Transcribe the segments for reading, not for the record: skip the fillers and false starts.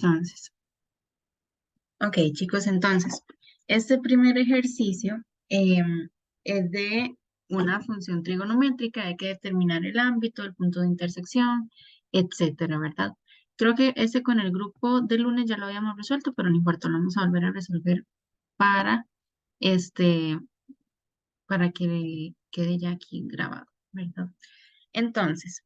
Entonces, ok, chicos, entonces, este primer ejercicio es de una función trigonométrica, hay que determinar el ámbito, el punto de intersección, etcétera, ¿verdad? Creo que este con el grupo de lunes ya lo habíamos resuelto, pero no importa, lo vamos a volver a resolver para, este, para que quede ya aquí grabado, ¿verdad? Entonces,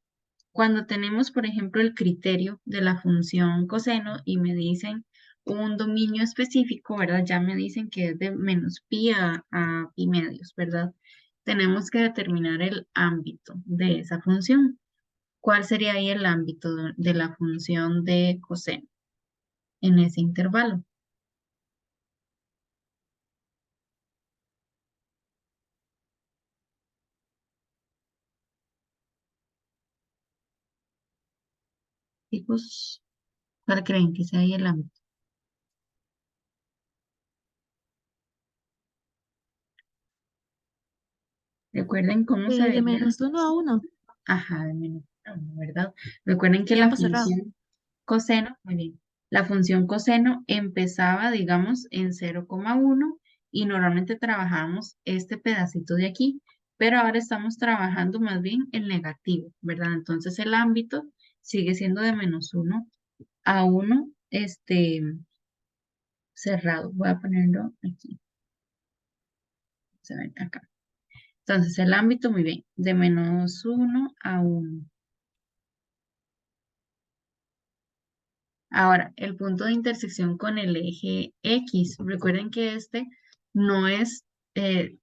cuando tenemos, por ejemplo, el criterio de la función coseno y me dicen un dominio específico, ¿verdad? Ya me dicen que es de menos pi a pi medios, ¿verdad? Tenemos que determinar el ámbito de esa función. ¿Cuál sería ahí el ámbito de la función de coseno en ese intervalo? Chicos, ¿cuál creen que sea ahí el ámbito? Recuerden cómo se De veía. -1 a 1. Ajá, de menos a uno, ¿verdad? Recuerden que Y la ambos cerrados. función coseno, muy bien. La función coseno empezaba, digamos, en 0,1 y normalmente trabajábamos este pedacito de aquí, pero ahora estamos trabajando más bien el negativo, ¿verdad? Entonces el ámbito sigue siendo de -1 a 1, cerrado. Voy a ponerlo aquí, se ven acá. Entonces el ámbito, muy bien, de -1 a 1. Ahora, el punto de intersección con el eje X. Recuerden que este no es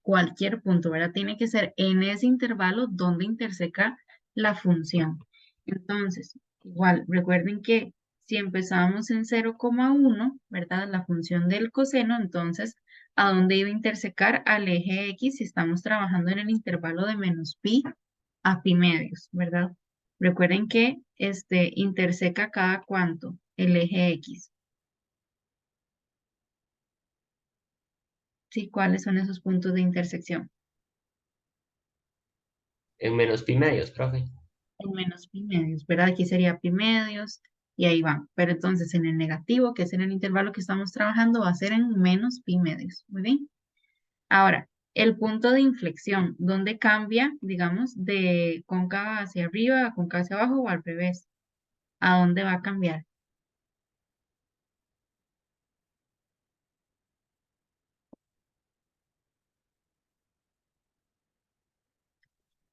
cualquier punto, ¿verdad? Tiene que ser en ese intervalo donde interseca la función. Entonces, igual, recuerden que si empezamos en 0,1, ¿verdad? La función del coseno, entonces, ¿a dónde iba a intersecar al eje X si estamos trabajando en el intervalo de menos pi a pi medios, ¿verdad? Recuerden que interseca cada cuánto el eje X. ¿Sí? ¿Cuáles son esos puntos de intersección? En menos pi medios, profe. En menos pi medios, ¿verdad? Aquí sería pi medios y ahí van. Pero entonces en el negativo, que es en el intervalo que estamos trabajando, va a ser en menos pi medios. Muy bien. Ahora, el punto de inflexión, ¿dónde cambia, digamos, de cóncava hacia arriba a cóncava hacia abajo o al revés? ¿A dónde va a cambiar?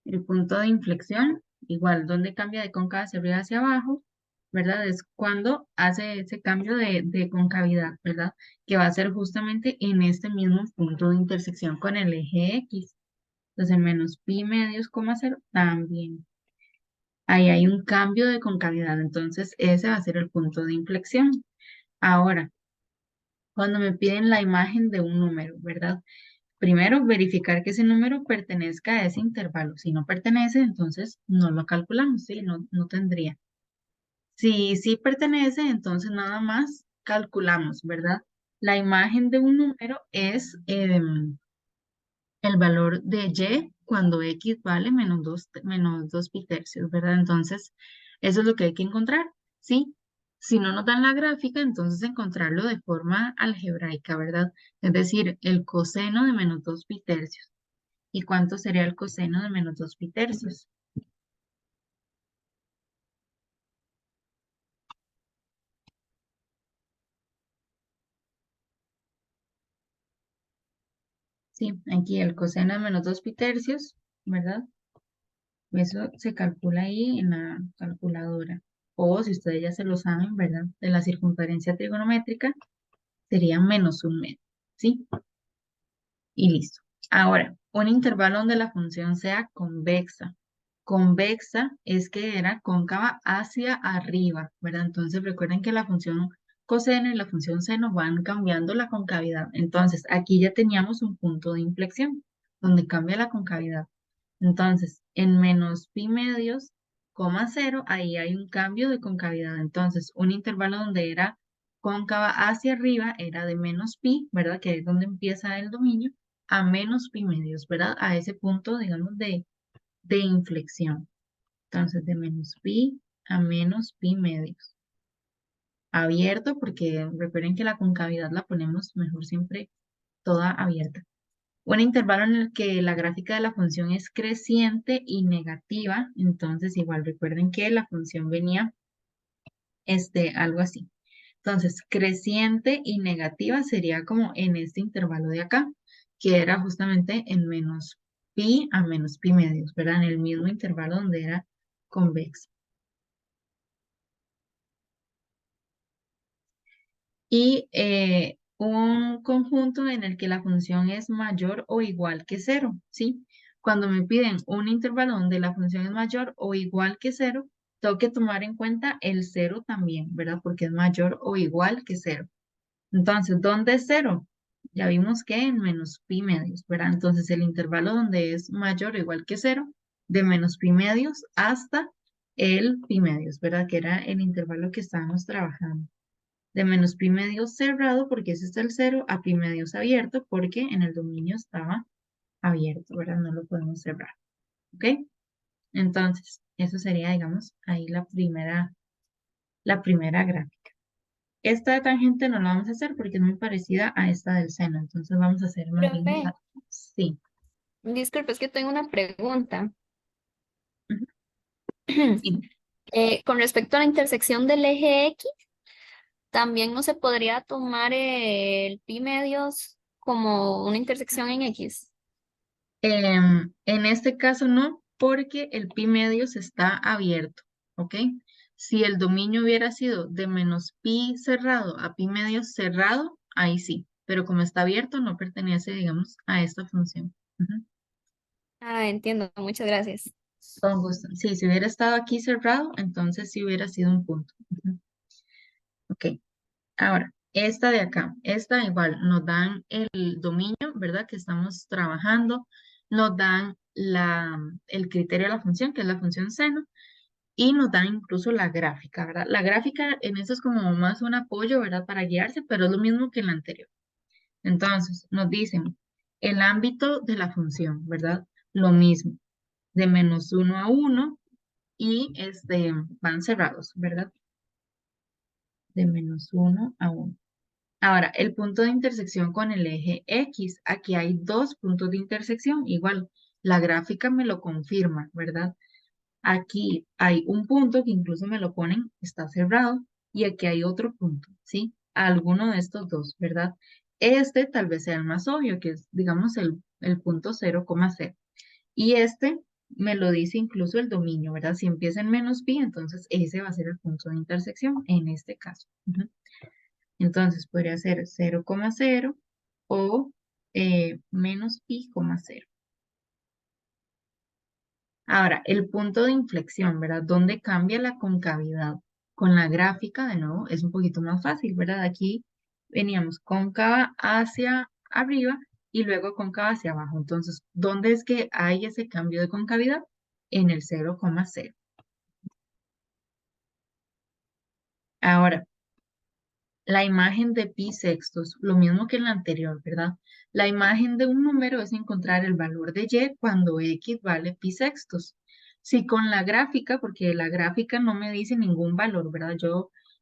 El punto de inflexión, igual, donde cambia de cóncava hacia arriba hacia abajo, ¿verdad? Es cuando hace ese cambio de concavidad, ¿verdad? Que va a ser justamente en este mismo punto de intersección con el eje X. Entonces, en menos pi medios, coma cero, también. Ahí hay un cambio de concavidad, entonces ese va a ser el punto de inflexión. Ahora, cuando me piden la imagen de un número, ¿verdad? Primero, verificar que ese número pertenezca a ese intervalo. Si no pertenece, entonces no lo calculamos, ¿sí? No, no tendría. Si sí pertenece, entonces nada más calculamos, ¿verdad? La imagen de un número es el valor de y cuando x vale menos dos pi tercios, ¿verdad? Entonces, eso es lo que hay que encontrar, ¿sí? Si no nos dan la gráfica, entonces encontrarlo de forma algebraica, ¿verdad? Es decir, el coseno de menos 2 pi tercios. ¿Y cuánto sería el coseno de menos 2 pi tercios? Sí, aquí el coseno de menos 2 pi tercios, ¿verdad? Eso se calcula ahí en la calculadora. O si ustedes ya se lo saben, ¿verdad? De la circunferencia trigonométrica sería -1 medio, ¿sí? Y listo. Ahora, un intervalo donde la función sea convexa. Convexa es que era cóncava hacia arriba, ¿verdad? Entonces recuerden que la función coseno y la función seno van cambiando la concavidad. Entonces, aquí ya teníamos un punto de inflexión donde cambia la concavidad. Entonces, en menos pi medios, coma cero, ahí hay un cambio de concavidad. Entonces, un intervalo donde era cóncava hacia arriba era de menos pi, ¿verdad? Que es donde empieza el dominio, a menos pi medios, ¿verdad? A ese punto, digamos, de inflexión. Entonces, de menos pi a menos pi medios. abierto, porque recuerden que la concavidad la ponemos mejor siempre toda abierta. Un intervalo en el que la gráfica de la función es creciente y negativa, entonces igual recuerden que la función venía algo así. Entonces, creciente y negativa sería como en este intervalo de acá, que era justamente en menos pi a menos pi medios, ¿verdad? En el mismo intervalo donde era convexa. Y un conjunto en el que la función es mayor o igual que cero, ¿sí? Cuando me piden un intervalo donde la función es mayor o igual que cero, tengo que tomar en cuenta el cero también, ¿verdad? Porque es mayor o igual que cero. Entonces, ¿dónde es cero? Ya vimos que en menos pi medios, ¿verdad? Entonces, el intervalo donde es mayor o igual que cero, de menos pi medios hasta el pi medios, ¿verdad? Que era el intervalo que estábamos trabajando. De menos pi medios cerrado, porque ese es el cero, a pi medios abierto, porque en el dominio estaba abierto, ¿verdad? No lo podemos cerrar, ¿ok? Entonces, eso sería, digamos, ahí la primera gráfica. Esta de tangente no la vamos a hacer porque es muy parecida a esta del seno. Entonces vamos a hacer más bien Profe, sí. disculpe, es que tengo una pregunta. Ujú, sí. Con respecto a la intersección del eje X, también no se podría tomar el pi medios como una intersección en X. En este caso no, porque el pi medios está abierto, ¿ok? Si el dominio hubiera sido de menos pi cerrado a pi medios cerrado, ahí sí. Pero como está abierto, no pertenece, digamos, a esta función. Ujú, Ah, entiendo, muchas gracias. con gusto. Sí, si hubiera estado aquí cerrado, entonces sí hubiera sido un punto. Ujú, ok. Ahora, esta de acá, esta igual, nos dan el dominio, ¿verdad? Que estamos trabajando, nos dan el criterio de la función, que es la función seno, y nos dan incluso la gráfica, ¿verdad? La gráfica en eso es como más un apoyo, ¿verdad? Para guiarse, pero es lo mismo que en la anterior. Entonces, nos dicen el ámbito de la función, ¿verdad? Lo mismo, de -1 a 1 y van cerrados, ¿verdad? De -1 a 1. Ahora, el punto de intersección con el eje X. Aquí hay dos puntos de intersección. Igual, la gráfica me lo confirma, ¿verdad? Aquí hay un punto que incluso me lo ponen, está cerrado, y aquí hay otro punto, ¿sí? Alguno de estos dos, ¿verdad? Este tal vez sea el más obvio, que es, digamos, el punto 0,0. Y este me lo dice incluso el dominio, ¿verdad? Si empieza en menos pi, entonces ese va a ser el punto de intersección en este caso. Ujú. Entonces podría ser 0,0 o menos pi, cero. Ahora, el punto de inflexión, ¿verdad? ¿Dónde cambia la concavidad? Con la gráfica, de nuevo, es un poquito más fácil, ¿verdad? Aquí veníamos cóncava hacia arriba y luego cóncava hacia abajo. Entonces, ¿dónde es que hay ese cambio de concavidad? En el 0,0. Ahora, la imagen de pi sextos, lo mismo que en la anterior, ¿verdad? La imagen de un número es encontrar el valor de y cuando x vale pi sextos. Si con la gráfica, porque la gráfica no me dice ningún valor, ¿verdad?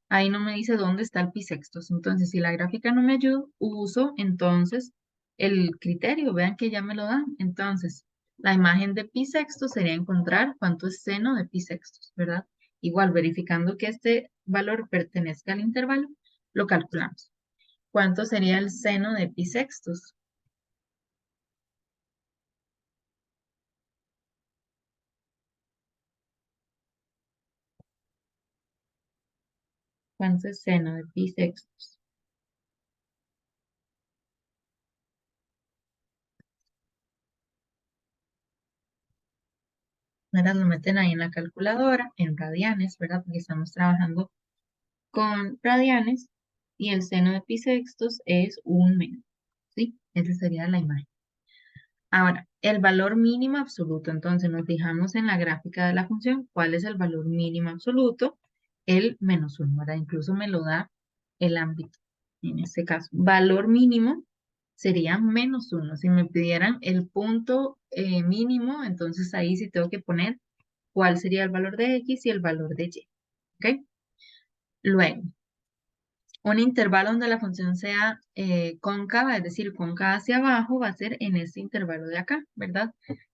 Ahí no me dice dónde está el pi sextos. Entonces, si la gráfica no me ayuda, uso entonces el criterio, vean que ya me lo dan. Entonces, la imagen de pi sextos sería encontrar cuánto es seno de pi sextos, ¿verdad? Igual verificando que este valor pertenezca al intervalo lo calculamos. ¿Cuánto sería el seno de pi sextos? ¿Cuánto es seno de pi sextos? Ahora lo meten ahí en la calculadora, en radianes, ¿verdad? Porque estamos trabajando con radianes y el seno de pi sextos es 1 metro, ¿sí? Esa sería la imagen. Ahora, el valor mínimo absoluto. Entonces nos fijamos en la gráfica de la función. ¿Cuál es el valor mínimo absoluto? El -1, ¿verdad? Incluso me lo da el ámbito. En este caso, valor mínimo sería -1. Si me pidieran el punto mínimo, entonces ahí sí tengo que poner cuál sería el valor de X y el valor de Y. ¿Ok? Luego, Un intervalo donde la función sea cóncava, es decir, cóncava hacia abajo, va a ser en este intervalo de acá, ¿verdad?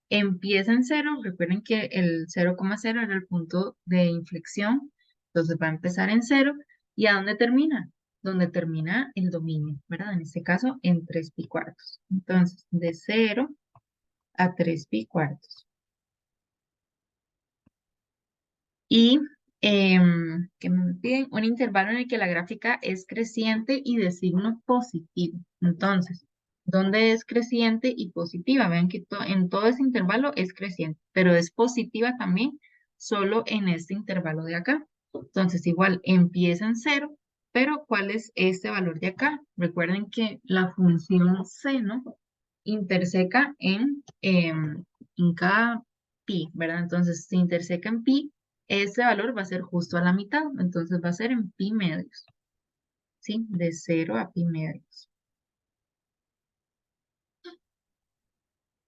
Empieza en cero, recuerden que el 0,0 era el punto de inflexión, entonces va a empezar en cero, ¿y a dónde termina? Donde termina el dominio, ¿verdad? En este caso, en 3 pi cuartos. Entonces, de 0 a 3 pi cuartos. Y, ¿qué me piden? Un intervalo en el que la gráfica es creciente y de signo positivo. Entonces, ¿dónde es creciente y positiva? Vean que en todo ese intervalo es creciente, pero es positiva también solo en este intervalo de acá. Entonces, igual empieza en cero, pero ¿cuál es este valor de acá? Recuerden que la función seno interseca en cada pi, ¿verdad? Entonces, si interseca en pi, ese valor va a ser justo a la mitad, entonces va a ser en pi medios, ¿sí? De 0 a pi medios.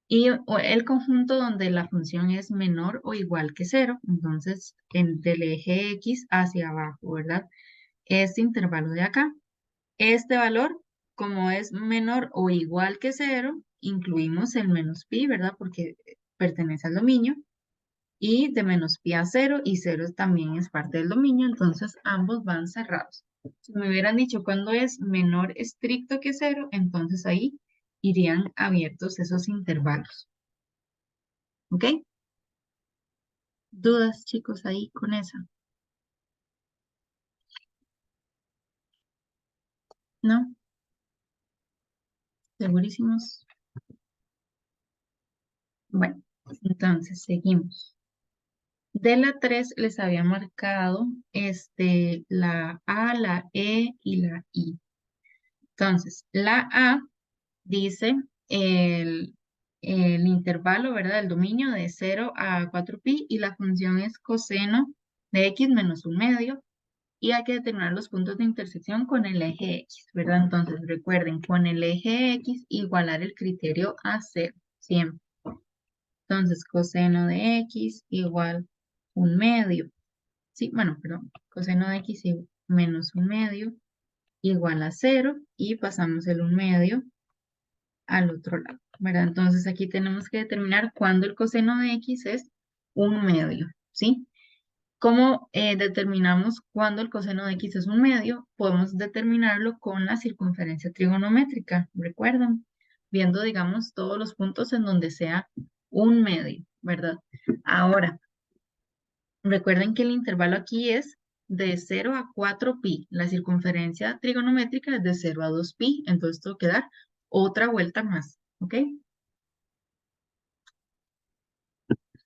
Y el conjunto donde la función es menor o igual que 0, entonces del eje X hacia abajo, ¿verdad? Este intervalo de acá. Este valor, como es menor o igual que 0, incluimos el menos pi, ¿verdad? Porque pertenece al dominio. Y de menos pi a 0 y 0 también es parte del dominio, entonces ambos van cerrados. Si me hubieran dicho cuando es menor estricto que 0, entonces ahí irían abiertos esos intervalos. ¿Ok? ¿Dudas, chicos, ahí con esa? ¿No? ¿Segurísimos? Bueno, entonces seguimos. De la 3 les había marcado la A, la E y la I. Entonces, la A dice el, el intervalo, ¿verdad? El dominio de 0 a 4pi y la función es coseno de x menos un medio y hay que determinar los puntos de intersección con el eje x, ¿verdad? Entonces recuerden, con el eje x igualar el criterio a 0, siempre. Entonces coseno de x igual un medio, sí, bueno, perdón, coseno de x menos un medio igual a 0 y pasamos el un medio al otro lado, ¿verdad? Entonces aquí tenemos que determinar cuándo el coseno de x es un medio, ¿sí? ¿Cómo determinamos cuándo el coseno de x es un medio? Podemos determinarlo con la circunferencia trigonométrica, ¿recuerdan? Viendo, digamos, todos los puntos en donde sea un medio, ¿verdad? Ahora, recuerden que el intervalo aquí es de 0 a 4pi. La circunferencia trigonométrica es de 0 a 2pi, entonces tengo que dar otra vuelta más, ¿ok?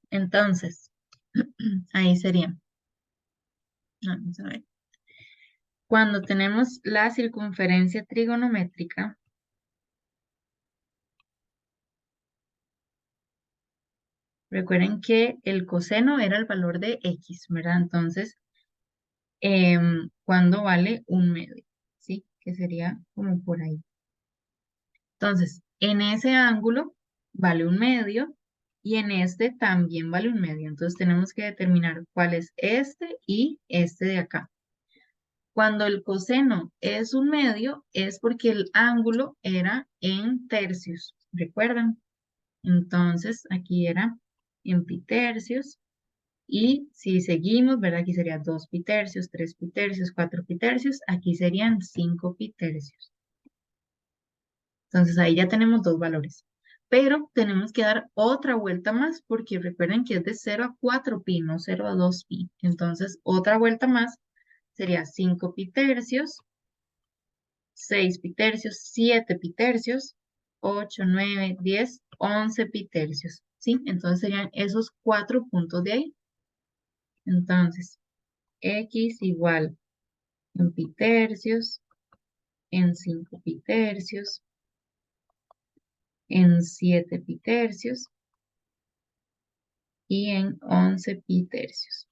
Entonces, ahí sería. Vamos a ver. Cuando tenemos la circunferencia trigonométrica, recuerden que el coseno era el valor de x, ¿verdad? Entonces, ¿cuándo vale un medio? ¿Sí? Que sería como por ahí. Entonces, en ese ángulo vale un medio y en este también vale un medio. Entonces, tenemos que determinar cuál es este y este de acá. Cuando el coseno es un medio, es porque el ángulo era en tercios, ¿recuerdan? Entonces, aquí era en pi tercios. Y si seguimos, ¿verdad? Aquí sería 2 pi tercios, 3 pi tercios, 4 pi tercios. Aquí serían 5 pi tercios. Entonces, ahí ya tenemos dos valores. Pero tenemos que dar otra vuelta más porque recuerden que es de 0 a 4 pi, no 0 a 2 pi. Entonces, otra vuelta más sería 5 pi tercios, 6 pi tercios, 7 pi tercios, 8, 9, 10, 11 pi tercios, ¿sí? Entonces serían esos 4 puntos de ahí. Entonces, x igual en pi tercios, en 5 pi tercios, en 7 pi tercios y en 11 pi tercios.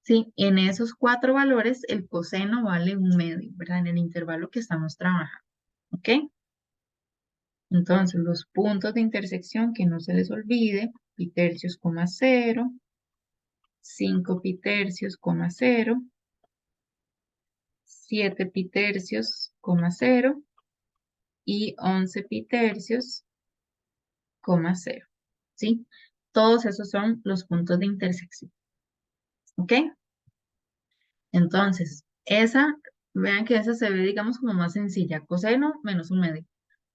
Sí, en esos 4 valores el coseno vale un medio, ¿verdad? En el intervalo que estamos trabajando, ¿ok? Entonces, los puntos de intersección que no se les olvide, pi tercios, 0, 5 pi tercios, 0, 7 pi tercios, coma 0 y 11 pi tercios, coma 0. ¿Sí? Todos esos son los puntos de intersección. ¿Ok? Entonces, vean que esa se ve, digamos, como más sencilla. Coseno menos un medio.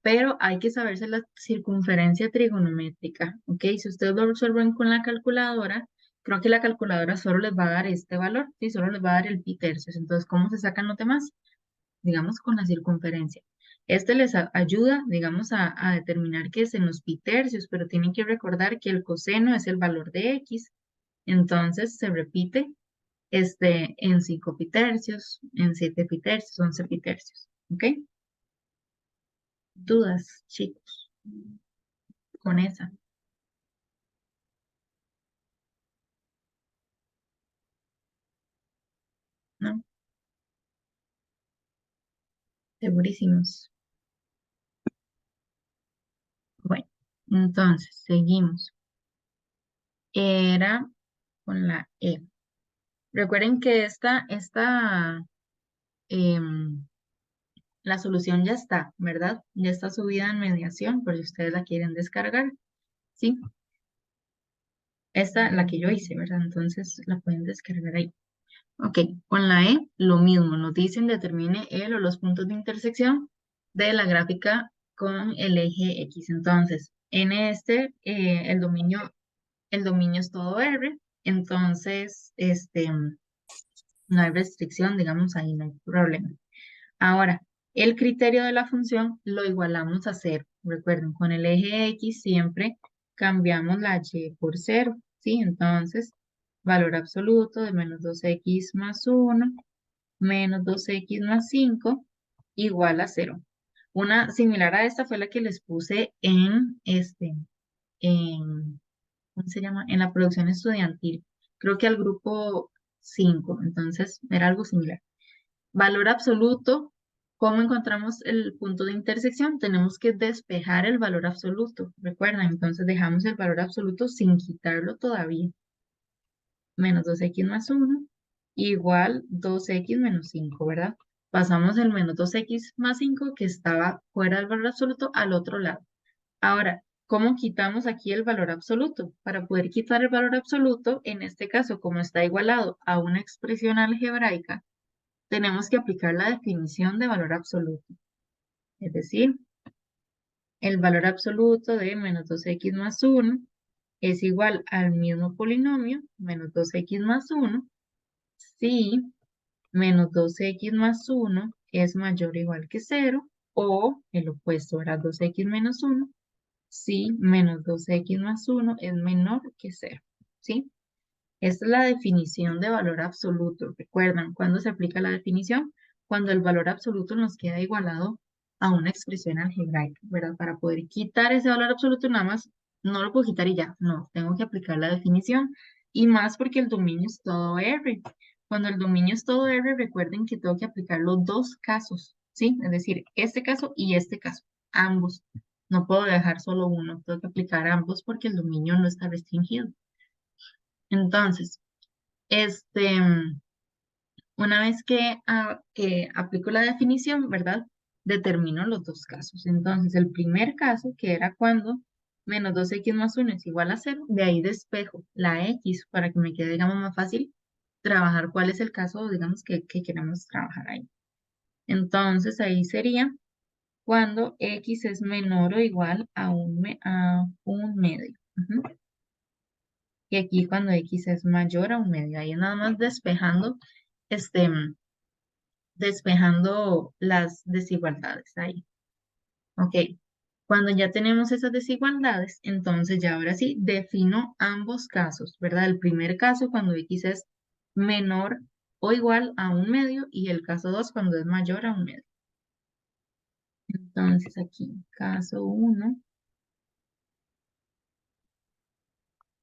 Pero hay que saberse la circunferencia trigonométrica. ¿Ok? Si ustedes lo resuelven con la calculadora, creo que la calculadora solo les va a dar este valor. Sí, solo les va a dar el pi tercios. Entonces, ¿cómo se sacan los demás? Digamos, con la circunferencia. Este les ayuda, digamos, a determinar qué es en los pi tercios, pero tienen que recordar que el coseno es el valor de x. Entonces, se repite en 5 pi tercios, en 7 pi tercios, 11 pi tercios. ¿Ok? ¿Dudas, chicos, con esa? ¿No? Segurísimos. Bueno, entonces, seguimos. Era con la E. Recuerden que em, la solución ya está, ¿verdad? Ya está subida en mediación, por si ustedes la quieren descargar, ¿sí? Esta, la que yo hice, ¿verdad? Entonces la pueden descargar ahí. Ok, con la E, lo mismo, nos dicen determine el o los puntos de intersección de la gráfica con el eje X. Entonces, en el dominio es todo R, entonces, no hay restricción, digamos, ahí no hay problema. Ahora, el criterio de la función lo igualamos a cero. Recuerden, con el eje X siempre cambiamos la Y por cero, ¿sí? Entonces, valor absoluto de menos 2x más 1 menos 2x más 5 igual a cero. Una similar a esta fue la que les puse en, ¿cómo se llama? En la producción estudiantil. Creo que al grupo 5, entonces era algo similar. Valor absoluto, ¿cómo encontramos el punto de intersección? Tenemos que despejar el valor absoluto. Recuerdan, entonces dejamos el valor absoluto sin quitarlo todavía. Menos 2x más 1 igual 2x menos 5, ¿verdad? Pasamos el menos 2x más 5 que estaba fuera del valor absoluto al otro lado. Ahora, ¿cómo quitamos aquí el valor absoluto? Para poder quitar el valor absoluto, en este caso, como está igualado a una expresión algebraica, tenemos que aplicar la definición de valor absoluto. Es decir, el valor absoluto de menos 2x más 1 es igual al mismo polinomio, menos 2x más 1, si menos 2x más 1 es mayor o igual que 0, o el opuesto era 2x menos 1, si menos 2x más 1 es menor que 0. ¿Sí? Esta es la definición de valor absoluto. ¿Recuerdan cuándo se aplica la definición? Cuando el valor absoluto nos queda igualado a una expresión algebraica, ¿verdad? Para poder quitar ese valor absoluto nada más, no lo puedo quitar y ya. No, tengo que aplicar la definición. Y más porque el dominio es todo R. Cuando el dominio es todo R, recuerden que tengo que aplicar los dos casos, ¿sí? Es decir, este caso y este caso, ambos. No puedo dejar solo uno, tengo que aplicar ambos porque el dominio no está restringido. Entonces, este, una vez que aplico la definición, ¿verdad? Determino los dos casos. Entonces, el primer caso, que era cuando menos 2x más 1 es igual a 0, de ahí despejo la x para que me quede, digamos, más fácil trabajar cuál es el caso, digamos, que queremos trabajar ahí. Entonces, ahí sería cuando x es menor o igual a un medio. Ujú. Y aquí cuando x es mayor a un medio. Ahí nada más este, despejando las desigualdades ahí. Ok, cuando ya tenemos esas desigualdades, entonces ya ahora sí defino ambos casos, ¿verdad? El primer caso cuando x es menor o igual a un medio y el caso 2 cuando es mayor a un medio. Entonces aquí, caso 1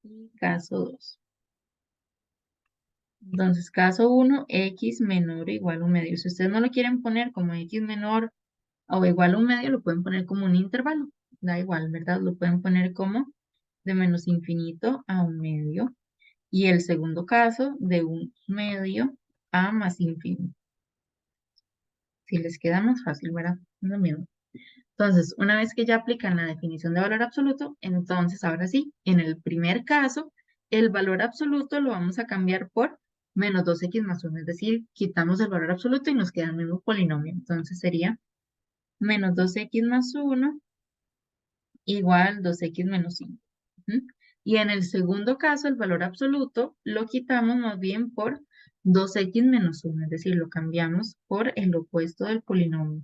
y caso 2. Entonces, caso 1, x menor o igual a un medio. Si ustedes no lo quieren poner como x menor o igual a un medio, lo pueden poner como un intervalo. Da igual, ¿verdad? Lo pueden poner como de menos infinito a un medio. Y el segundo caso, de un medio a más infinito. Si les queda más fácil, ¿verdad? Es lo mismo. Entonces, una vez que ya aplican la definición de valor absoluto, entonces ahora sí, en el primer caso, el valor absoluto lo vamos a cambiar por menos 2x más 1, es decir, quitamos el valor absoluto y nos queda el mismo polinomio. Entonces sería menos 2x más 1 igual 2x menos 5. Ujú. Y en el segundo caso, el valor absoluto lo quitamos más bien por 2x menos 1, es decir, lo cambiamos por el opuesto del polinomio,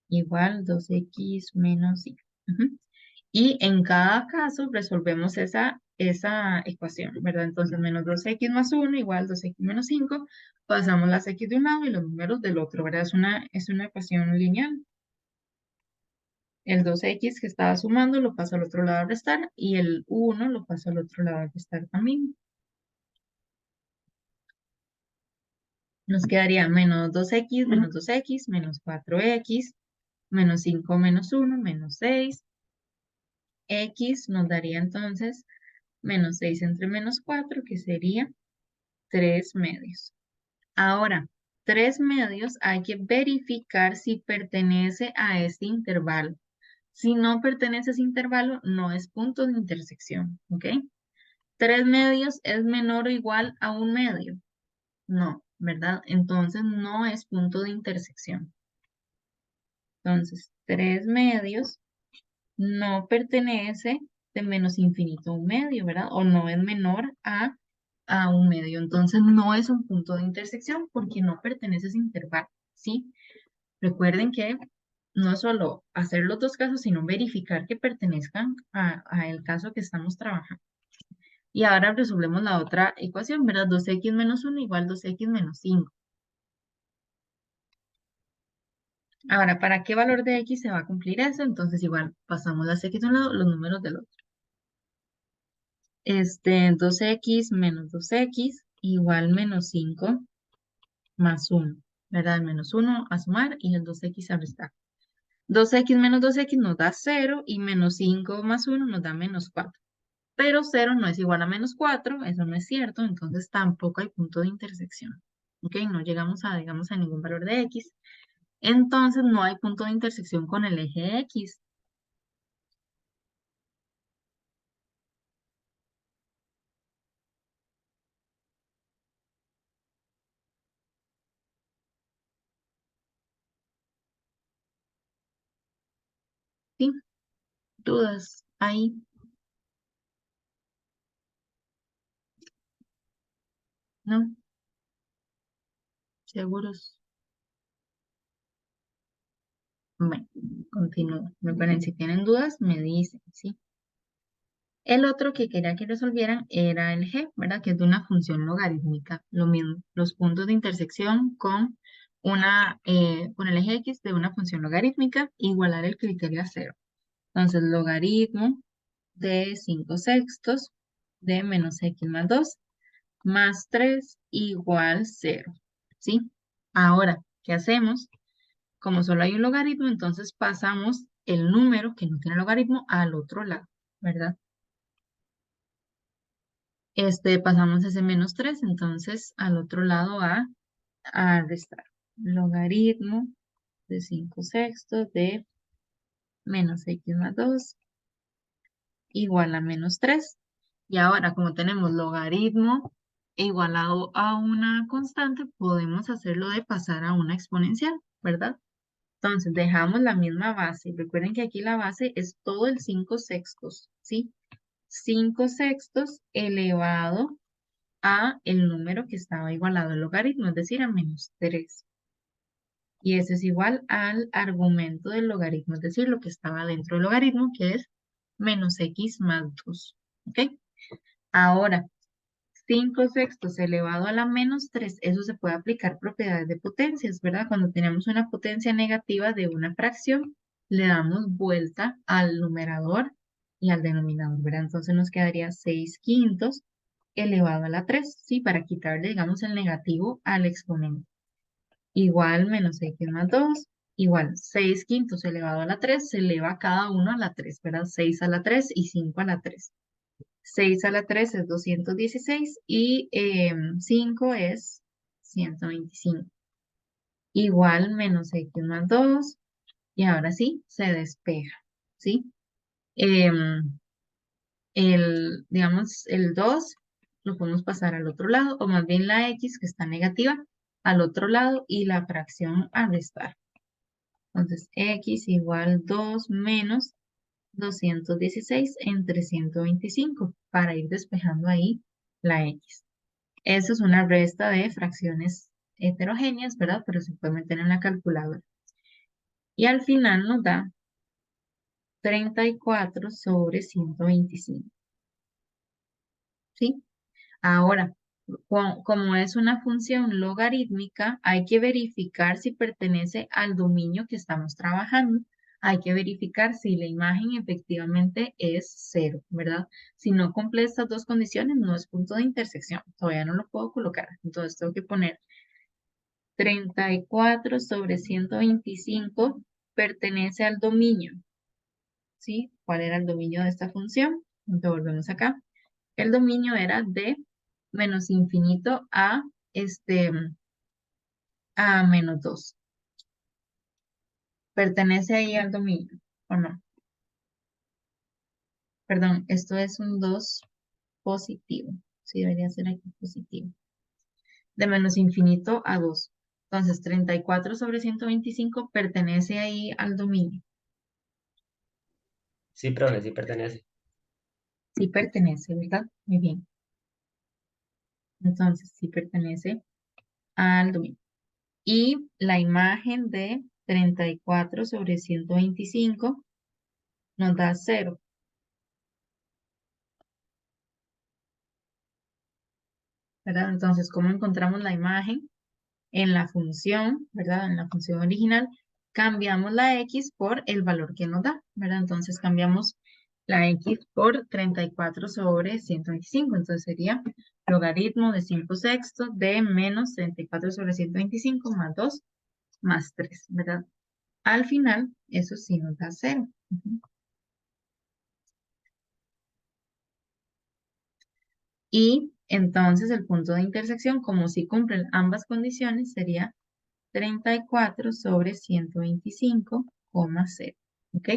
igual 2x menos 5. Ujú. Y en cada caso resolvemos esa ecuación, ¿verdad? Entonces, menos 2x más 1 igual 2x menos 5. Pasamos las x de un lado y los números del otro, ¿verdad? Es una ecuación lineal. El 2x que estaba sumando lo paso al otro lado a restar y el 1 lo paso al otro lado a restar también. Nos quedaría menos 2x menos 2x menos 4x menos 5 menos 1 menos 6. X nos daría entonces menos 6 entre menos 4, que sería 3 medios. Ahora, 3 medios hay que verificar si pertenece a este intervalo. Si no pertenece a ese intervalo, no es punto de intersección, ¿ok? 3 medios es menor o igual a un medio. No, ¿verdad? Entonces no es punto de intersección. Entonces, 3 medios no pertenece de menos infinito a un medio, ¿verdad? O no es menor a un medio. Entonces no es un punto de intersección porque no pertenece a ese intervalo, ¿sí? Recuerden que no es solo hacer los dos casos, sino verificar que pertenezcan a el caso que estamos trabajando. Y ahora resolvemos la otra ecuación, ¿verdad? 2x menos 1 igual 2x menos 5. Ahora, ¿para qué valor de x se va a cumplir eso? Entonces igual pasamos las x de un lado, los números del otro. 2x menos 2x igual menos 5 más 1, ¿verdad? El menos 1 a sumar y el 2x a restar. 2x menos 2x nos da 0 y menos 5 más 1 nos da menos 4. Pero 0 no es igual a menos 4, eso no es cierto, entonces tampoco hay punto de intersección. ¿Ok? No llegamos a, digamos, a ningún valor de x. Entonces no hay punto de intersección con el eje x. ¿Sí? ¿Dudas ahí? ¿No? ¿Seguros? Bueno, continúo. Me ponen, si tienen dudas, me dicen, ¿sí? El otro que quería que resolvieran era el g, ¿verdad? Que es de una función logarítmica. Lo mismo, los puntos de intersección con el eje x de una función logarítmica, igualar el criterio a cero. Entonces, logaritmo de 5 sextos de menos x más 2 más 3 igual 0, ¿sí? Ahora, ¿qué hacemos? Como solo hay un logaritmo, entonces pasamos el número que no tiene logaritmo al otro lado, ¿verdad? Pasamos ese menos 3, entonces al otro lado a restar. Logaritmo de 5 sextos de menos x más 2 igual a menos 3. Y ahora, como tenemos logaritmo igualado a una constante, podemos hacerlo de pasar a una exponencial, ¿verdad? Entonces, dejamos la misma base. Recuerden que aquí la base es todo el 5 sextos, ¿sí? 5 sextos elevado a el número que estaba igualado al logaritmo, es decir, a menos 3. Y ese es igual al argumento del logaritmo, es decir, lo que estaba dentro del logaritmo, que es menos x más 2. ¿Ok? Ahora, 5 sextos elevado a la menos 3, eso se puede aplicar propiedades de potencias, ¿verdad? Cuando tenemos una potencia negativa de una fracción, le damos vuelta al numerador y al denominador, ¿verdad? Entonces nos quedaría 6 quintos elevado a la 3, ¿sí? Para quitarle, digamos, el negativo al exponente. Igual menos x más 2, igual 6 quintos elevado a la 3, se eleva cada uno a la 3, ¿verdad? 6 a la 3 y 5 a la 3. 6 a la 3 es 216 y 5 es 125. igual menos x más 2, y ahora sí, se despeja, ¿sí? Em, digamos, el 2 lo podemos pasar al otro lado, o más bien la x que está negativa al otro lado y la fracción a restar. Entonces, x igual 2 menos 216 entre 125 para ir despejando ahí la x. Eso es una resta de fracciones heterogéneas, ¿verdad? Pero se puede meter en la calculadora. Y al final nos da 34 sobre 125. ¿Sí? Ahora, como es una función logarítmica, hay que verificar si pertenece al dominio que estamos trabajando. Hay que verificar si la imagen efectivamente es cero, ¿verdad? Si no cumple estas dos condiciones, no es punto de intersección. Todavía no lo puedo colocar. Entonces tengo que poner 34 sobre 125 pertenece al dominio. ¿Sí? ¿Cuál era el dominio de esta función? Entonces volvemos acá. El dominio era de menos infinito a menos 2. ¿Pertenece ahí al dominio o no? Perdón, esto es un 2 positivo. Sí, debería ser aquí positivo. De menos infinito a 2. Entonces, 34 sobre 125 pertenece ahí al dominio. Sí, profe, sí pertenece. Sí pertenece, ¿verdad? Muy bien. Entonces, sí pertenece al dominio. Y la imagen de 34 sobre 125 nos da 0. ¿Verdad? Entonces, ¿cómo encontramos la imagen? En la función, ¿verdad? En la función original, cambiamos la x por el valor que nos da, ¿verdad? Entonces, cambiamos la x por 34 sobre 125. Entonces, sería logaritmo de 5 sextos de menos 34 sobre 125 más 2 más 3, ¿verdad? Al final, eso sí nos da 0. Y entonces el punto de intersección, como si cumplen ambas condiciones, sería 34 sobre 125,0. ¿Ok?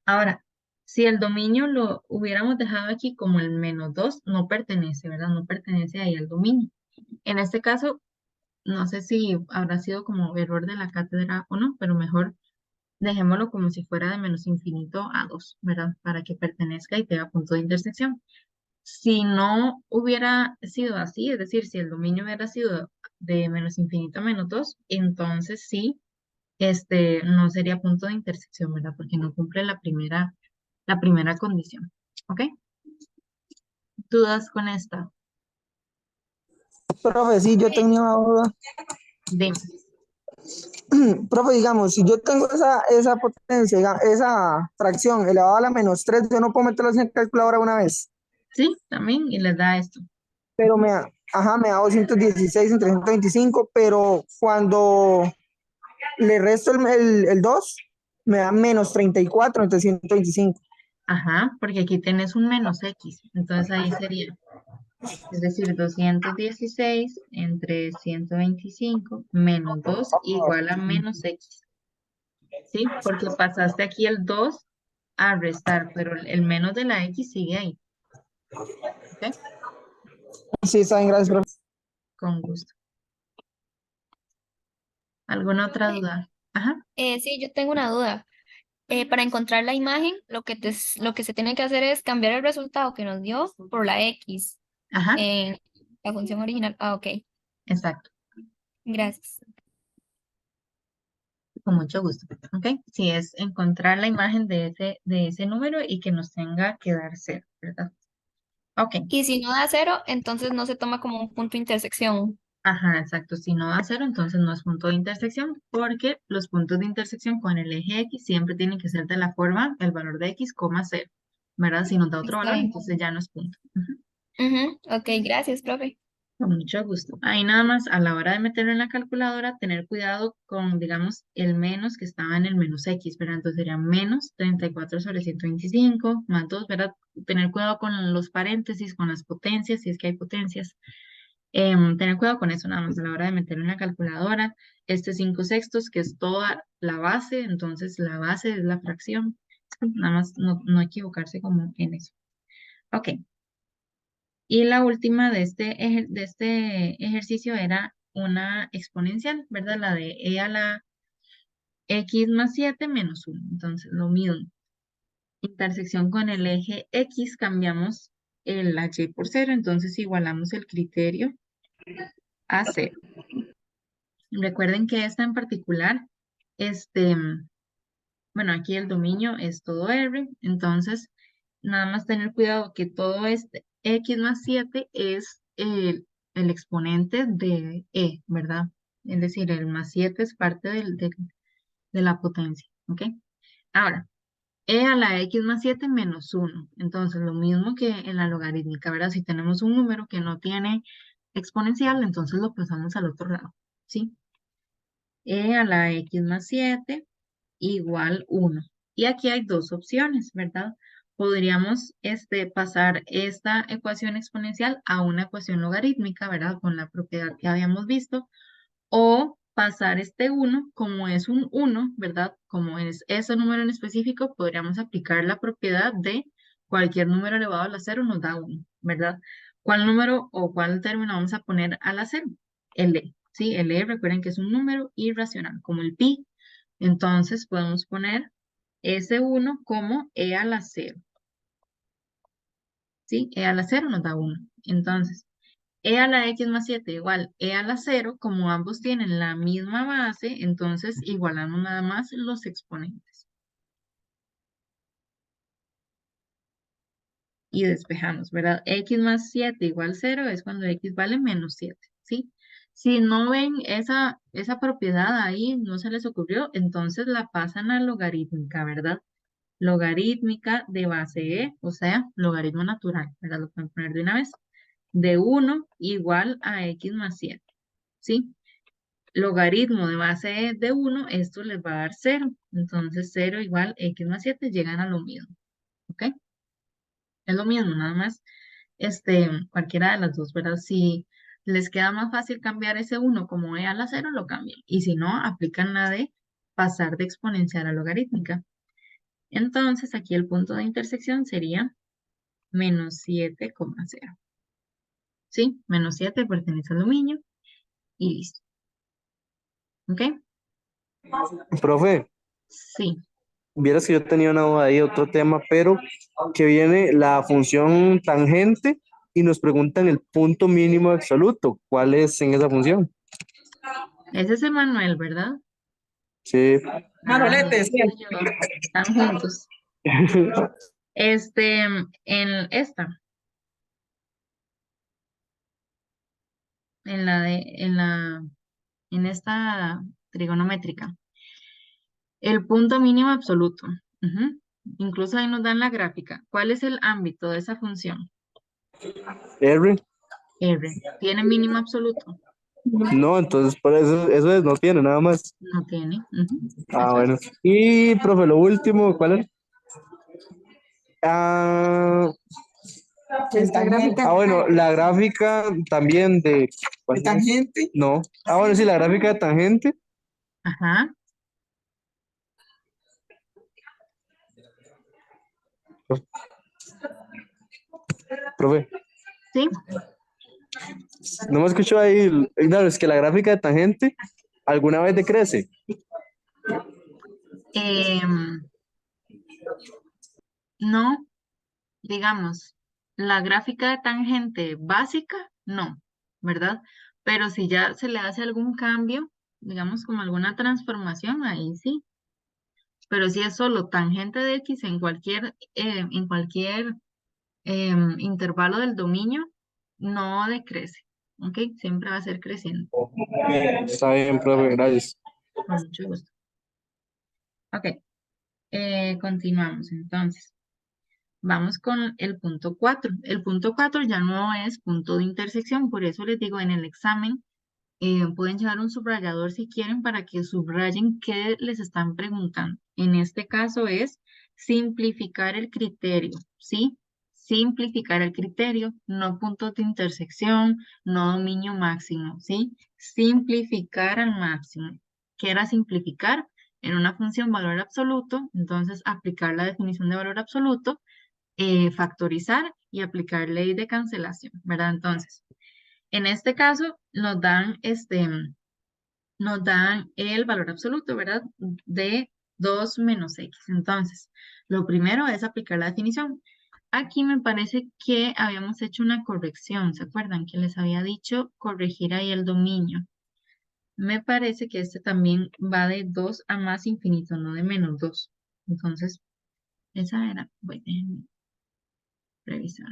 Ahora, si el dominio lo hubiéramos dejado aquí como el menos 2, no pertenece, ¿verdad? No pertenece ahí al dominio. En este caso, no sé si habrá sido como error de la cátedra o no, pero mejor dejémoslo como si fuera de menos infinito a 2, ¿verdad? Para que pertenezca y tenga punto de intersección. Si no hubiera sido así, es decir, si el dominio hubiera sido de menos infinito a menos 2, entonces sí, no sería punto de intersección, ¿verdad? Porque no cumple la primera condición. ¿Ok? ¿Dudas con esta? Profe, sí, yo tenía una duda. Dime. Profe, digamos, si yo tengo esa potencia, esa fracción elevada a la menos 3, yo no puedo meterla en la calculadora una vez, Sí, también, y les da esto. pero me da 216 entre 125, pero cuando le resto el 2, me da menos 34 entre 125. Ajá, porque aquí tienes un menos x, entonces ahí sería, es decir, 216 entre 125 menos 2 igual a menos x. ¿Sí? Porque pasaste aquí el 2 a restar, pero el menos de la x sigue ahí. ¿Ok? Sí, está bien, gracias, profe. Con gusto. ¿Alguna otra duda? Ajá, Sí, yo tengo una duda. Para encontrar la imagen, lo que se tiene que hacer es cambiar el resultado que nos dio por la X ajá, en la función original. Ah, ok. exacto. Gracias. Con mucho gusto. ¿Ok? Sí, es encontrar la imagen de ese número y que nos tenga que dar 0, ¿verdad? Ok. Y si no da 0, entonces no se toma como un punto de intersección. Ajá, exacto. Si no da 0, entonces no es punto de intersección, porque los puntos de intersección con el eje X siempre tienen que ser de la forma el valor de X, 0, ¿verdad? Si nos da otro Está valor, bien. entonces ya no es punto. Ujú. Ujú, ok, gracias, profe. Con mucho gusto. Ahí nada más a la hora de meterlo en la calculadora, tener cuidado con, digamos, el menos que estaba en el menos X, ¿verdad? Entonces sería menos 34 sobre 125 más 2, ¿verdad? Tener cuidado con los paréntesis, con las potencias, si es que hay potencias. Tener cuidado con eso nada más a la hora de meterlo en la calculadora. este 5/6, que es toda la base, entonces la base es la fracción. Nada más no equivocarse como en eso. Ok. Y la última de este ejercicio era una exponencial, ¿verdad? La de e a la x más 7 menos 1. Entonces, lo mismo. Intersección con el eje X, cambiamos la y por 0, entonces igualamos el criterio a 0. Recuerden que esta en particular, bueno, aquí el dominio es todo R, entonces nada más tener cuidado que todo este X más 7 es el exponente de E, ¿verdad? Es decir, el más 7 es parte de la potencia, ¿ok? Ahora, E a la X más 7 menos 1. Entonces, lo mismo que en la logarítmica, ¿verdad? Si tenemos un número que no tiene exponencial, entonces lo pasamos al otro lado, ¿sí? E a la X más 7 igual 1. Y aquí hay dos opciones, ¿verdad? Podríamos pasar esta ecuación exponencial a una ecuación logarítmica, ¿verdad? Con la propiedad que habíamos visto. O pasar este 1, como es un 1, ¿verdad? Como es ese número en específico, podríamos aplicar la propiedad de cualquier número elevado a la 0 nos da 1, ¿verdad? ¿Cuál número o cuál término vamos a poner a la 0? El E, ¿sí? El E, recuerden que es un número irracional, como el pi. Entonces podemos poner ese 1 como E a la 0, ¿sí? E a la 0 nos da 1. Entonces, E a la X más 7 igual E a la 0, como ambos tienen la misma base, entonces igualamos nada más los exponentes. Y despejamos, ¿verdad? X más 7 igual 0 es cuando X vale menos 7, ¿sí? Si no ven esa propiedad ahí, no se les ocurrió, entonces la pasan a logarítmica, ¿verdad? Logarítmica de base E, o sea, logaritmo natural, ¿verdad? Lo pueden poner de una vez. De 1 igual a X más 7, ¿sí? Logaritmo de base de 1, esto les va a dar 0. Entonces 0 igual X más 7 llegan a lo mismo. ¿Ok? Es lo mismo, nada más cualquiera de las dos, ¿verdad? Si les queda más fácil cambiar ese 1 como E a la 0, lo cambian. Y si no, aplican la de pasar de exponencial a logarítmica. Entonces aquí el punto de intersección sería menos 7,0. ¿Sí? Menos 7 pertenece al dominio y listo. ¿Ok? Profe, Sí. vieras que yo tenía una duda ahí, otro tema, pero que viene la función tangente y nos preguntan el punto mínimo absoluto. ¿Cuál es en esa función? Ese es Emanuel, ¿verdad? Sí. Manolete, Ay, sí. soy yo. Están juntos. En esta, en esta trigonométrica, el punto mínimo absoluto. Ujú. Incluso ahí nos dan la gráfica. ¿Cuál es el ámbito de esa función? R. R. ¿Tiene mínimo absoluto? No, entonces por eso no tiene nada más. No tiene. Ujú. Ah, Eso es. bueno. Y, profe, lo último, ¿cuál es? Ah, Esta gráfica bueno, la gráfica también de... de tangente. No. Ah, bueno, sí, la gráfica de tangente. Ajá. Profe, Sí. no me escuchó ahí. Claro, es que la gráfica de tangente alguna vez decrece. Em, no, digamos, la gráfica de tangente básica, no, ¿verdad? Pero si ya se le hace algún cambio, digamos como alguna transformación, ahí sí. Pero si es solo tangente de X en cualquier intervalo del dominio, no decrece, ¿ok? Siempre va a ser creciente, Está bien, profe, gracias. con mucho gusto. Ok, continuamos entonces. Vamos con el punto 4. El punto 4 ya no es punto de intersección, por eso les digo en el examen, pueden llevar un subrayador si quieren para que subrayen qué les están preguntando. En este caso es simplificar el criterio, ¿sí? simplificar el criterio, no puntos de intersección, no dominio máximo, ¿sí? Simplificar al máximo. ¿Qué era simplificar? En una función valor absoluto, entonces aplicar la definición de valor absoluto, factorizar y aplicar ley de cancelación, ¿verdad? Entonces, en este caso nos dan el valor absoluto, ¿verdad? De 2 menos x. Entonces, lo primero es aplicar la definición. Aquí me parece que habíamos hecho una corrección, ¿se acuerdan? Que les había dicho corregir ahí el dominio. Me parece que este también va de 2 a más infinito, no de menos 2. Entonces, esa era, voy a revisar.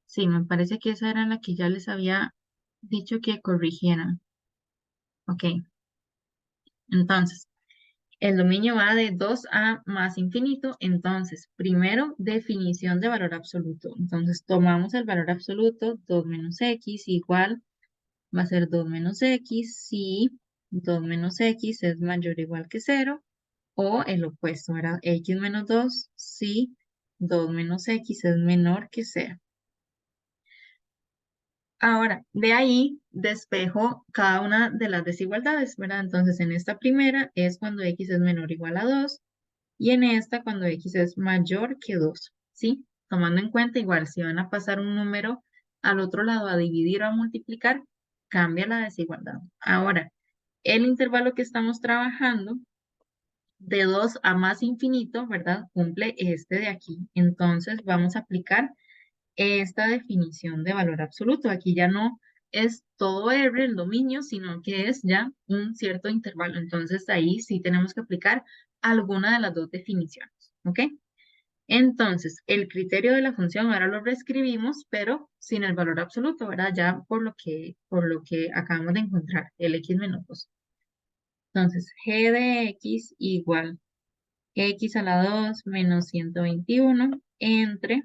Sí, me parece que esa era la que ya les había dicho que corrigieran. Ok, entonces, el dominio va de 2 a más infinito. Entonces, primero, definición de valor absoluto. Entonces, tomamos el valor absoluto, 2 menos x igual, va a ser 2 menos x si 2 menos x es mayor o igual que 0, o el opuesto, ¿verdad? X menos 2 si 2 menos x es menor que 0. Ahora, de ahí despejo cada una de las desigualdades, ¿verdad? Entonces, en esta primera es cuando x es menor o igual a 2 y en esta cuando x es mayor que 2, ¿sí? Tomando en cuenta igual si van a pasar un número al otro lado a dividir o a multiplicar, cambia la desigualdad. Ahora, el intervalo que estamos trabajando de 2 a más infinito, ¿verdad? Cumple este de aquí. Entonces, vamos a aplicar esta definición de valor absoluto. Aquí ya no es todo R el dominio, sino que es ya un cierto intervalo. Entonces ahí sí tenemos que aplicar alguna de las dos definiciones. ¿Ok? Entonces, el criterio de la función ahora lo reescribimos, pero sin el valor absoluto, ¿verdad? Ya por lo que acabamos de encontrar, el x menos 2. Entonces, g de x igual x a la 2 menos 121 entre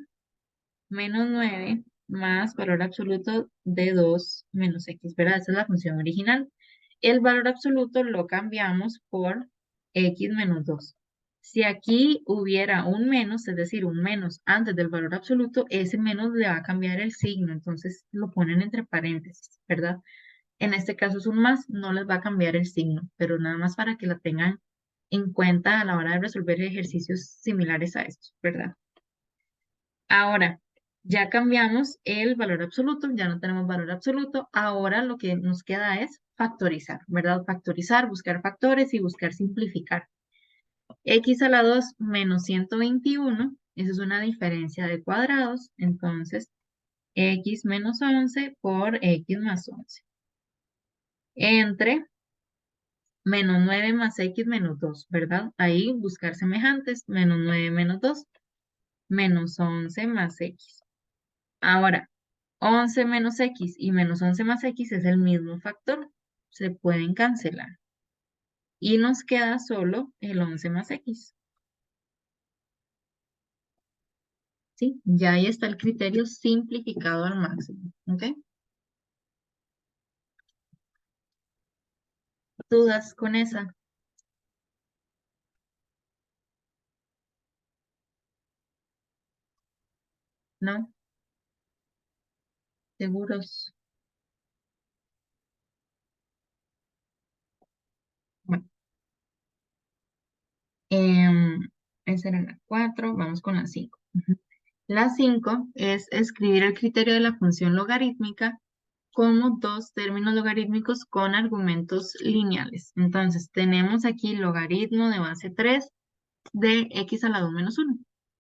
menos 9 más valor absoluto de 2 menos x, ¿verdad? Esa es la función original. El valor absoluto lo cambiamos por x menos 2. Si aquí hubiera un menos, es decir, un menos antes del valor absoluto, ese menos le va a cambiar el signo, entonces lo ponen entre paréntesis, ¿verdad? En este caso es un más, no les va a cambiar el signo, pero nada más para que la tengan en cuenta a la hora de resolver ejercicios similares a estos, ¿verdad? Ahora, ya cambiamos el valor absoluto, ya no tenemos valor absoluto. Ahora lo que nos queda es factorizar, ¿verdad? Factorizar, buscar factores y buscar simplificar. X a la 2 menos 121, eso es una diferencia de cuadrados. Entonces, x menos 11 por x más 11. Entre menos 9 más x menos 2, ¿verdad? Ahí buscar semejantes, menos 9 menos 2, menos 11 más x. Ahora, 11 menos x y menos 11 más x es el mismo factor. Se pueden cancelar. Y nos queda solo el 11 más x. ¿Sí? Ya ahí está el criterio simplificado al máximo. ¿Ok? ¿Dudas con esa? ¿No? ¿Seguros? Bueno, em, esa era la 4. Vamos con la 5. La 5 es escribir el criterio de la función logarítmica como dos términos logarítmicos con argumentos lineales. Entonces, tenemos aquí logaritmo de base 3 de x a la 2 menos 1.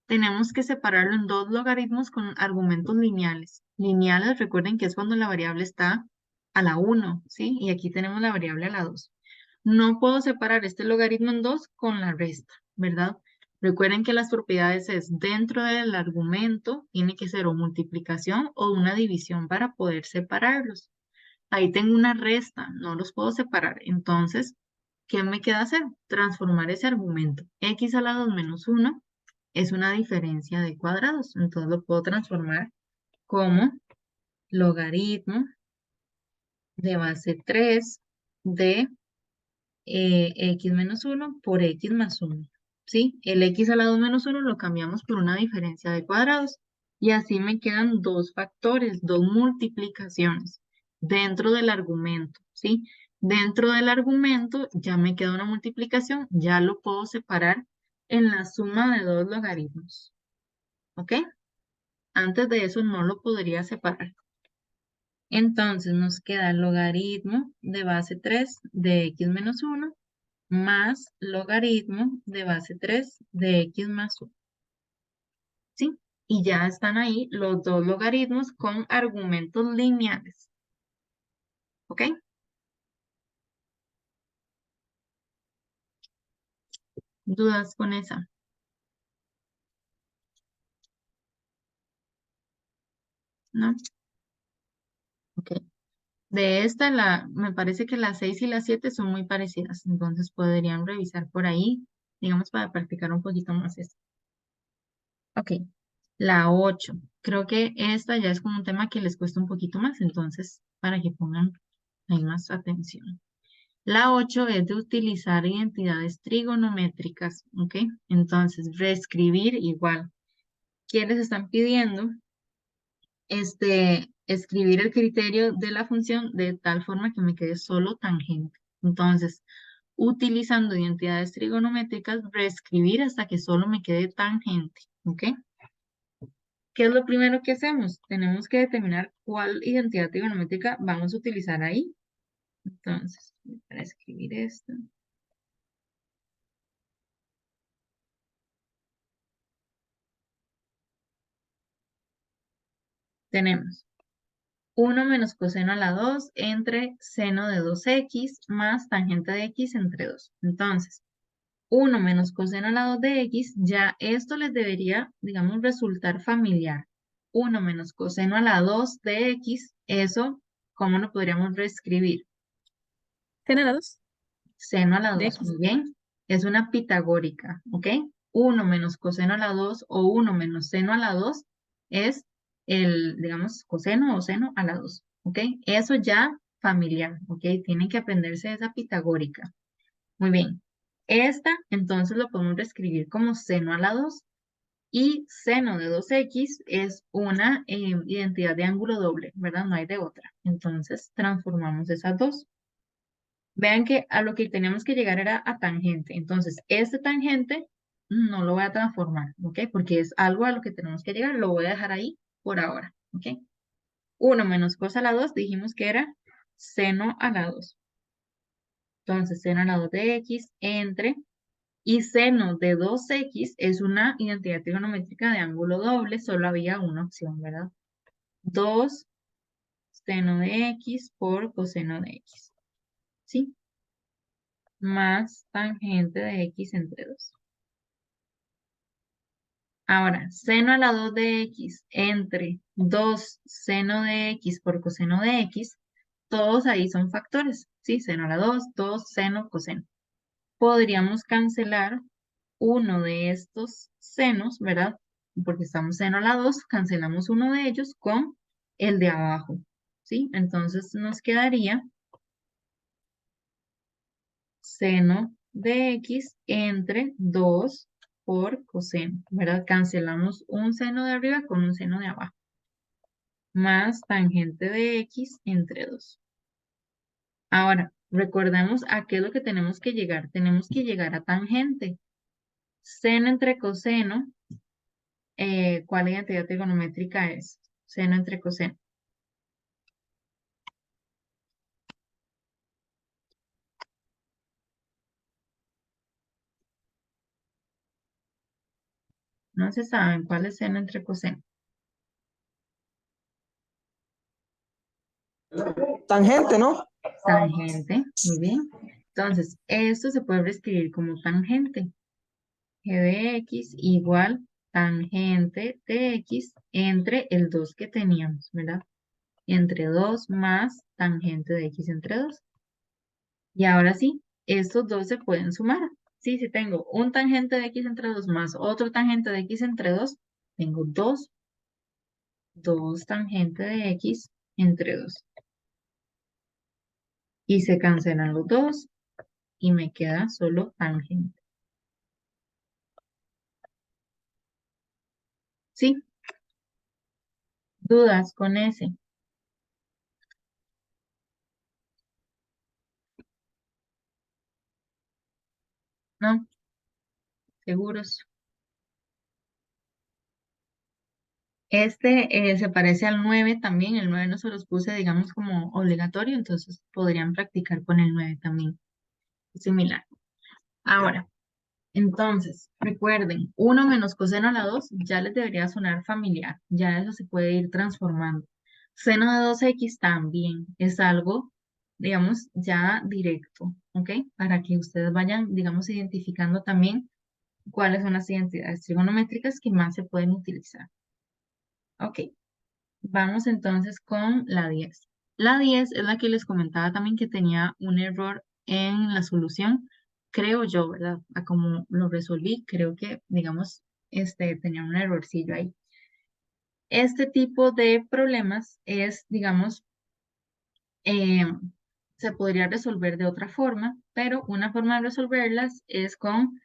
Tenemos que separarlo en dos logaritmos con argumentos lineales. Lineales, recuerden que es cuando la variable está a la 1, ¿sí? Y aquí tenemos la variable a la 2. No puedo separar este logaritmo en dos con la resta, ¿verdad? Recuerden que las propiedades es dentro del argumento, tiene que ser o multiplicación o una división para poder separarlos. Ahí tengo una resta, no los puedo separar. Entonces, ¿qué me queda hacer? Transformar ese argumento. X a la 2 menos 1 es una diferencia de cuadrados. Entonces lo puedo transformar como logaritmo de base 3 de x menos 1 por x más 1. ¿sí? El x a la 2 menos 1 lo cambiamos por una diferencia de cuadrados. Y así me quedan dos factores, dos multiplicaciones dentro del argumento, ¿sí? Dentro del argumento ya me queda una multiplicación, ya lo puedo separar en la suma de dos logaritmos, ¿ok? Antes de eso no lo podría separar. Entonces nos queda el logaritmo de base 3 de x menos 1 más logaritmo de base 3 de x más 1. ¿Sí? Y ya están ahí los dos logaritmos con argumentos lineales. ¿Ok? ¿Dudas con esa? ¿No? Ok. De esta, me parece que las 6 y las 7 son muy parecidas, entonces podrían revisar por ahí, digamos, para practicar un poquito más esto. Ok, la 8. Creo que esta ya es como un tema que les cuesta un poquito más, entonces para que pongan ahí más atención. La 8 es de utilizar identidades trigonométricas, ¿ok? Entonces, reescribir igual. ¿Qué les están pidiendo? Escribir el criterio de la función de tal forma que me quede solo tangente. Entonces, utilizando identidades trigonométricas, reescribir hasta que solo me quede tangente, ¿ok? ¿Qué es lo primero que hacemos? Tenemos que determinar cuál identidad trigonométrica vamos a utilizar ahí. Entonces, para escribir esto. Tenemos 1 menos coseno a la 2 entre seno de 2x más tangente de x entre 2. Entonces, 1 menos coseno a la 2 de x, ya esto les debería, digamos, resultar familiar. 1 menos coseno a la 2 de x, eso, ¿cómo lo podríamos reescribir? Seno a la 2 Seno a la de 2, X. muy bien. Es una pitagórica, ¿ok? 1 menos coseno a la 2 o 1 menos seno a la 2 es el, digamos, coseno o seno a la 2, ¿ok? Eso ya familiar, ¿ok? Tienen que aprenderse esa pitagórica. Muy bien. Esta, entonces, lo podemos reescribir como seno a la 2 y seno de 2x es una identidad de ángulo doble, ¿verdad? No hay de otra. Entonces, transformamos esas dos. Vean que a lo que teníamos que llegar era a tangente. Entonces, este tangente no lo voy a transformar, ¿ok? Porque es algo a lo que tenemos que llegar. Lo voy a dejar ahí por ahora, ¿ok? 1 menos cos a la 2 dijimos que era seno a la 2. Entonces, seno a la 2 de x entre, y seno de 2x es una identidad trigonométrica de ángulo doble. Solo había una opción, ¿verdad? 2 seno de x por coseno de x. ¿Sí? Más tangente de x entre 2. Ahora, seno a la 2 de x entre 2 seno de x por coseno de x, todos ahí son factores, ¿sí? Seno a la 2, 2, seno, coseno. Podríamos cancelar uno de estos senos, ¿verdad? Porque estamos seno a la 2, cancelamos uno de ellos con el de abajo, ¿sí? Entonces nos quedaría seno de x entre 2 por coseno, ¿verdad? Cancelamos un seno de arriba con un seno de abajo, más tangente de x entre 2. Ahora, recordemos a qué es lo que tenemos que llegar. Tenemos que llegar a tangente. Seno entre coseno, ¿cuál identidad trigonométrica es? Seno entre coseno. No se saben cuál es seno entre coseno. Tangente, ¿no? Tangente, muy bien. Entonces, esto se puede reescribir como tangente. G de x igual tangente de x entre el 2 que teníamos, ¿verdad? Entre 2 más tangente de x entre 2. Y ahora sí, estos dos se pueden sumar. Sí, si tengo un tangente de x entre 2 más otro tangente de x entre 2, tengo 2 tangente de x entre 2. Y se cancelan los dos y me queda solo tangente. ¿Sí? ¿Dudas con ese? ¿No? ¿Seguros? Este se parece al 9 también. El 9 no se los puse, digamos, como obligatorio, entonces podrían practicar con el 9 también. Es similar. Ahora, entonces, recuerden, 1 menos coseno a la 2 ya les debería sonar familiar. Ya eso se puede ir transformando. Seno de 2x también es algo, digamos, ya directo, ¿ok? Para que ustedes vayan, digamos, identificando también cuáles son las identidades trigonométricas que más se pueden utilizar. Ok, vamos entonces con la 10. La 10 es la que les comentaba también que tenía un error en la solución, creo yo, ¿verdad? A como lo resolví, creo que, digamos, tenía un errorcillo ahí. Este tipo de problemas es, digamos, eh, se podría resolver de otra forma, pero una forma de resolverlas es con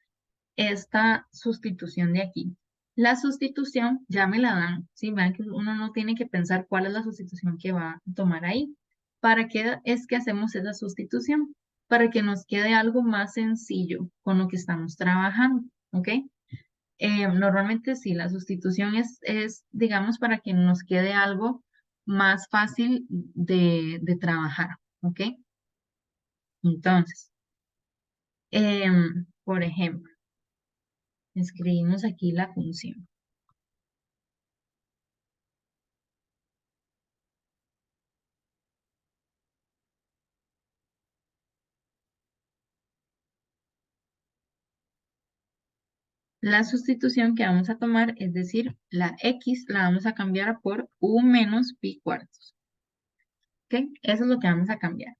esta sustitución de aquí. La sustitución ya me la dan, ¿sí? Vean que uno no tiene que pensar cuál es la sustitución que va a tomar ahí. ¿Para qué es que hacemos esa sustitución? Para que nos quede algo más sencillo con lo que estamos trabajando, ¿ok? Normalmente sí, la sustitución digamos, para que nos quede algo más fácil de trabajar, ¿ok? Entonces, por ejemplo, escribimos aquí la función. La sustitución que vamos a tomar, es decir, la x la vamos a cambiar por u menos pi cuartos. ¿Ok? Eso es lo que vamos a cambiar.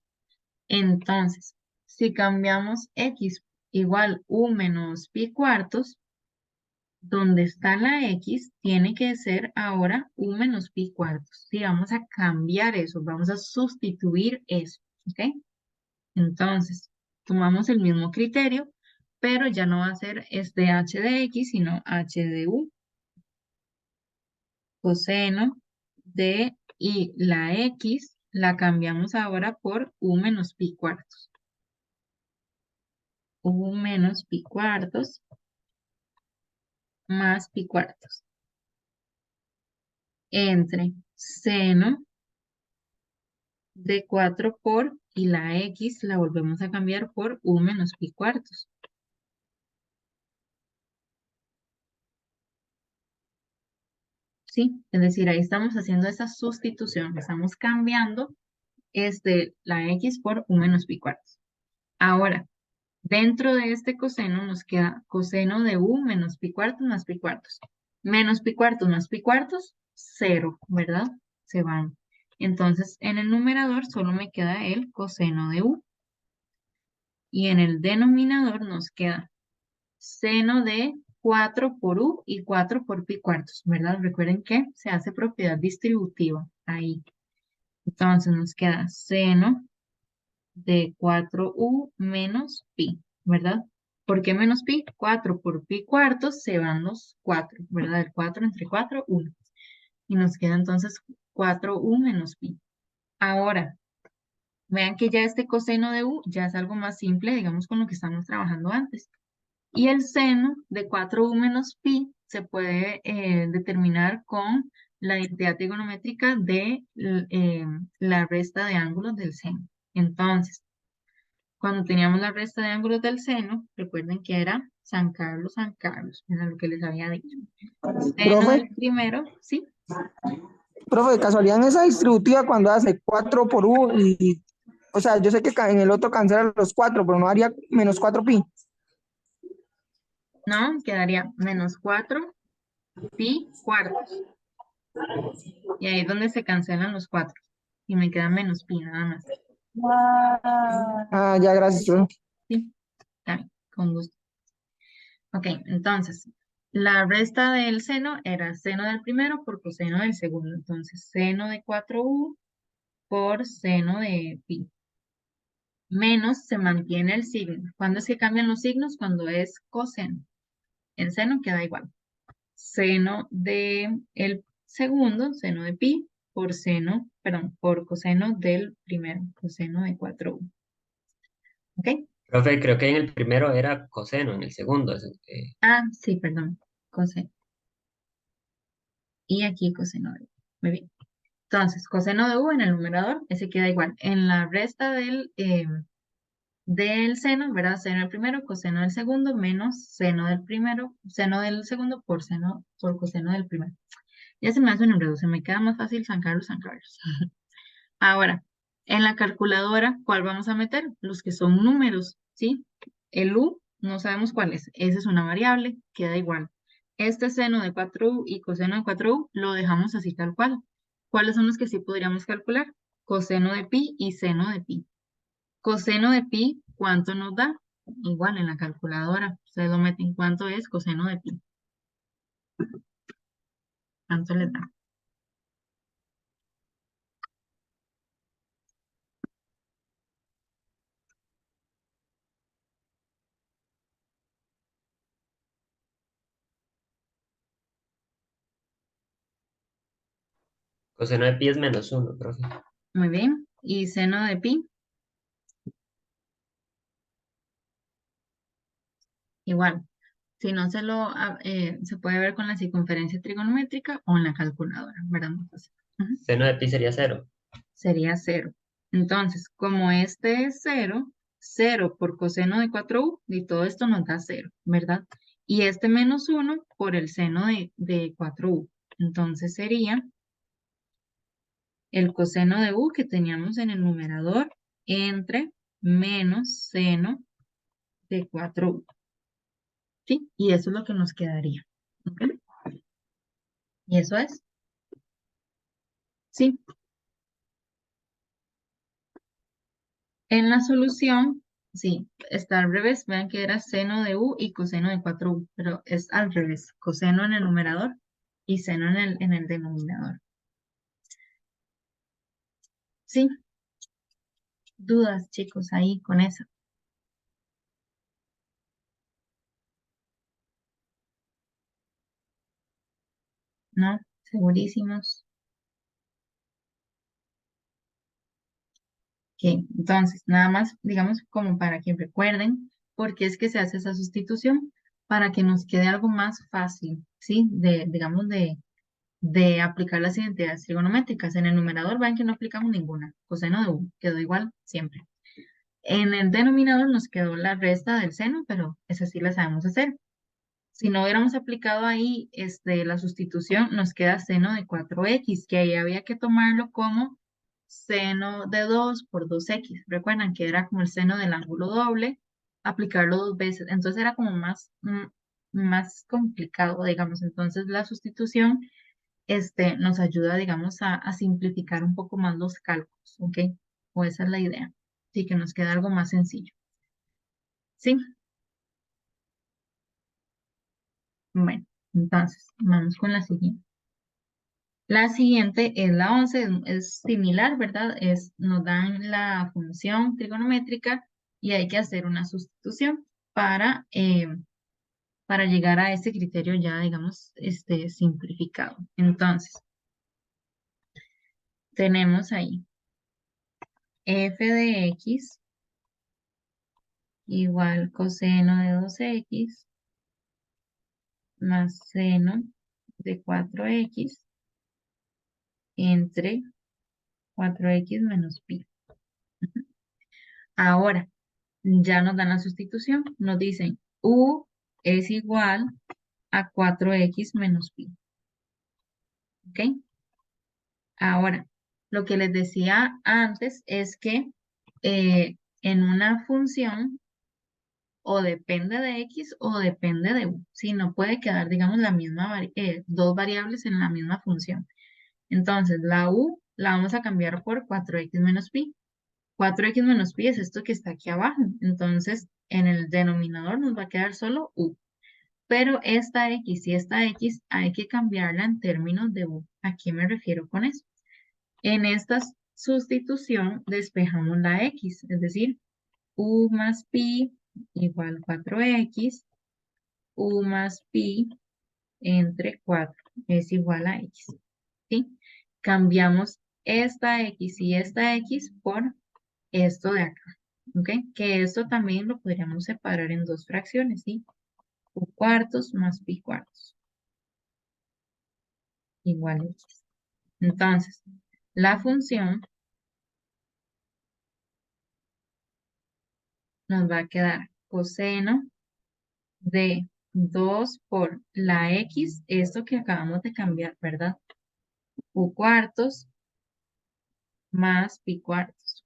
Entonces, si cambiamos x igual u menos pi cuartos, donde está la x tiene que ser ahora u menos pi cuartos. Sí, vamos a cambiar eso, vamos a sustituir eso. ¿Ok? Entonces, tomamos el mismo criterio, pero ya no va a ser este h de x, sino h de u. Coseno de, y la x la cambiamos ahora por u menos pi cuartos. U menos pi cuartos más pi cuartos. Entre seno de 4 por, y la x la volvemos a cambiar por u menos pi cuartos. ¿Sí? Es decir, ahí estamos haciendo esa sustitución. Estamos cambiando la x por u menos pi cuartos. Ahora, dentro de este coseno nos queda coseno de u menos pi cuartos más pi cuartos. Menos pi cuartos más pi cuartos, 0, ¿verdad? Se van. Entonces, en el numerador solo me queda el coseno de u. Y en el denominador nos queda seno de 4 por u y 4 por pi cuartos, ¿verdad? Recuerden que se hace propiedad distributiva ahí. Entonces nos queda seno de 4u menos pi, ¿verdad? ¿Por qué menos pi? 4 por pi cuartos se van los 4, ¿verdad? El 4 entre 4, 1. Y nos queda entonces 4u menos pi. Ahora, vean que ya este coseno de u ya es algo más simple, digamos, con lo que estamos trabajando antes. Y el seno de 4u menos pi se puede determinar con la identidad trigonométrica de la resta de ángulos del seno. Entonces, cuando teníamos la resta de ángulos del seno, recuerden que era San Carlos, era lo que les había dicho. Seno Profe, del primero, ¿sí? profe, de casualidad en esa distributiva cuando hace 4 por u y, o sea, yo sé que en el otro cancela los 4, pero no haría menos 4 pi. ¿No? Quedaría menos 4 pi cuartos. Y ahí es donde se cancelan los 4. Y me queda menos pi nada más. Ah, ya, gracias, profe. Sí, también, con gusto. Ok, entonces, la resta del seno era seno del primero por coseno del segundo. Entonces, seno de 4u por seno de pi. Menos se mantiene el signo. ¿Cuándo es que cambian los signos? Cuando es coseno. El seno queda igual. seno de el segundo, seno de pi, por seno, perdón, por coseno del primero, coseno de 4u. ¿Ok? Profe, creo que en el primero era coseno, en el segundo. Ah, sí, perdón, coseno. Y aquí coseno de u. Muy bien. Entonces, coseno de u en el numerador, ese queda igual. En la resta del seno, ¿verdad? Seno del primero, coseno del segundo, menos seno del primero, seno del segundo por coseno del primero. Ya se me hace un enredo, se me queda más fácil San Carlos, San Carlos. Ahora, en la calculadora, ¿cuál vamos a meter? Los que son números, ¿sí? El u, no sabemos cuál es. Esa es una variable, queda igual. Este seno de 4u y coseno de 4u lo dejamos así tal cual. ¿Cuáles son los que sí podríamos calcular? Coseno de pi y seno de pi. Coseno de pi, ¿cuánto nos da? Igual en la calculadora. Ustedes lo meten, ¿cuánto es coseno de pi? ¿Cuánto les da? Coseno de pi es -1, profe. Muy bien. ¿Y seno de pi? Igual. Si no se puede ver con la circunferencia trigonométrica o en la calculadora, ¿verdad? Entonces, ujú, Seno de pi sería 0. sería 0. Entonces, como este es 0, 0 por coseno de 4u, y todo esto nos da 0, ¿verdad? Y este menos 1 por el seno de 4u. Entonces sería el coseno de u que teníamos en el numerador entre menos seno de 4u. ¿Sí? Y eso es lo que nos quedaría. ¿Ok? Y eso es. Sí. En la solución, sí, está al revés. Vean que era seno de u y coseno de 4u, pero es al revés. Coseno en el numerador y seno en el denominador. Sí, dudas, chicos, ahí con eso. ¿No? Segurísimos. Ok, entonces, nada más, digamos, como para que recuerden por qué es que se hace esa sustitución, para que nos quede algo más fácil, ¿sí? Digamos, de aplicar las identidades trigonométricas. En el numerador, vean que no aplicamos ninguna. Coseno de u, quedó igual siempre. En el denominador nos quedó la resta del seno, pero esa sí la sabemos hacer. Si no hubiéramos aplicado ahí la sustitución, nos queda seno de 4x, que ahí había que tomarlo como seno de 2 por 2x. Recuerdan que era como el seno del ángulo doble, aplicarlo dos veces. Entonces era como más complicado, digamos. Entonces la sustitución nos ayuda, digamos, a simplificar un poco más los cálculos, ¿ok? O esa es la idea. Sí, que nos queda algo más sencillo. Sí, bueno, entonces vamos con la siguiente. La siguiente es la 11, es similar, ¿verdad? Nos dan la función trigonométrica y hay que hacer una sustitución para llegar a ese criterio ya, digamos, simplificado. Entonces, tenemos ahí f de x igual coseno de 2x más seno de 4x entre 4x menos pi. Ahora, ya nos dan la sustitución. Nos dicen u es igual a 4x menos pi. ¿Ok? Ahora, lo que les decía antes es que en una función o depende de x o depende de u. Si no puede quedar, digamos, dos variables en la misma función. Entonces, la u la vamos a cambiar por 4x menos pi. 4x menos pi es esto que está aquí abajo. Entonces, en el denominador nos va a quedar solo u. Pero esta x y esta x hay que cambiarla en términos de u. ¿A qué me refiero con eso? En esta sustitución despejamos la x, es decir, u más pi igual 4x, u más pi entre 4 es igual a X, ¿sí? Cambiamos esta X y esta X por esto de acá, ¿ok? Que esto también lo podríamos separar en dos fracciones, ¿sí? U cuartos más pi cuartos, igual a X. Entonces, la función nos va a quedar coseno de 2 por la X, esto que acabamos de cambiar, ¿verdad? U cuartos más pi cuartos,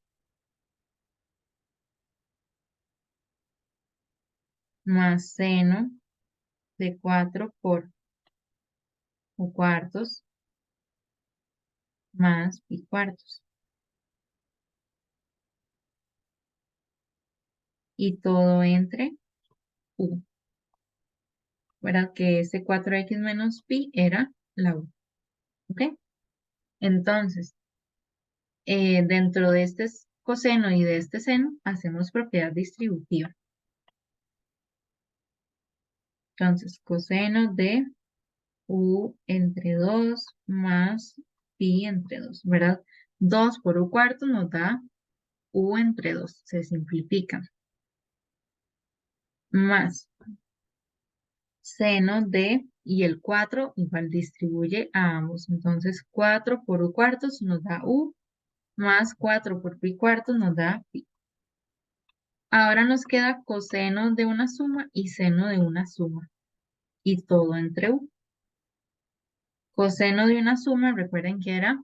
más seno de 4 por u cuartos más pi cuartos. Y todo entre u, ¿verdad? Que ese 4x menos pi era la u, ¿ok? Entonces, dentro de este coseno y de este seno, hacemos propiedad distributiva. Entonces, coseno de u entre 2 más pi entre 2, ¿verdad? 2 por u cuarto nos da u entre 2, se simplifica. Más seno de, y el 4 igual distribuye a ambos. Entonces, 4 por u cuartos nos da u, más 4 por pi cuartos nos da pi. Ahora nos queda coseno de una suma y seno de una suma. Y todo entre u. Coseno de una suma, recuerden que era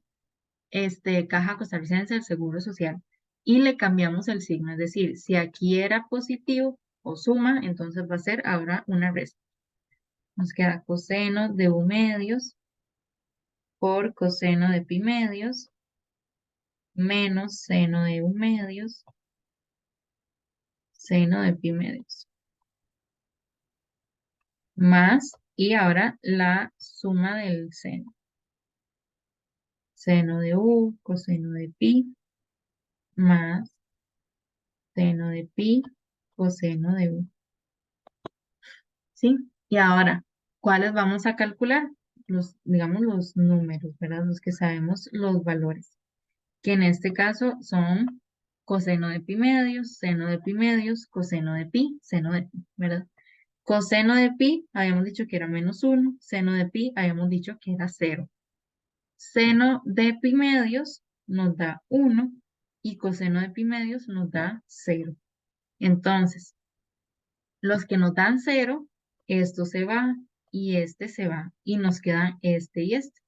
Caja Costarricense del Seguro Social. Y le cambiamos el signo, es decir, si aquí era positivo o suma, entonces va a ser ahora una resta. Nos queda coseno de u medios por coseno de pi medios menos seno de u medios, seno de pi medios. Más, y ahora la suma del seno. Seno de u, coseno de pi, más seno de pi, coseno de u. ¿Sí? Y ahora, ¿cuáles vamos a calcular? Los, digamos, los números, ¿verdad? Los que sabemos los valores. Que en este caso son coseno de pi medios, seno de pi medios, coseno de pi, seno de pi, ¿verdad? Coseno de pi, habíamos dicho que era menos 1, seno de pi, habíamos dicho que era 0. Seno de pi medios nos da 1 y coseno de pi medios nos da 0. Entonces, los que nos dan 0, esto se va y este se va y nos quedan este y este.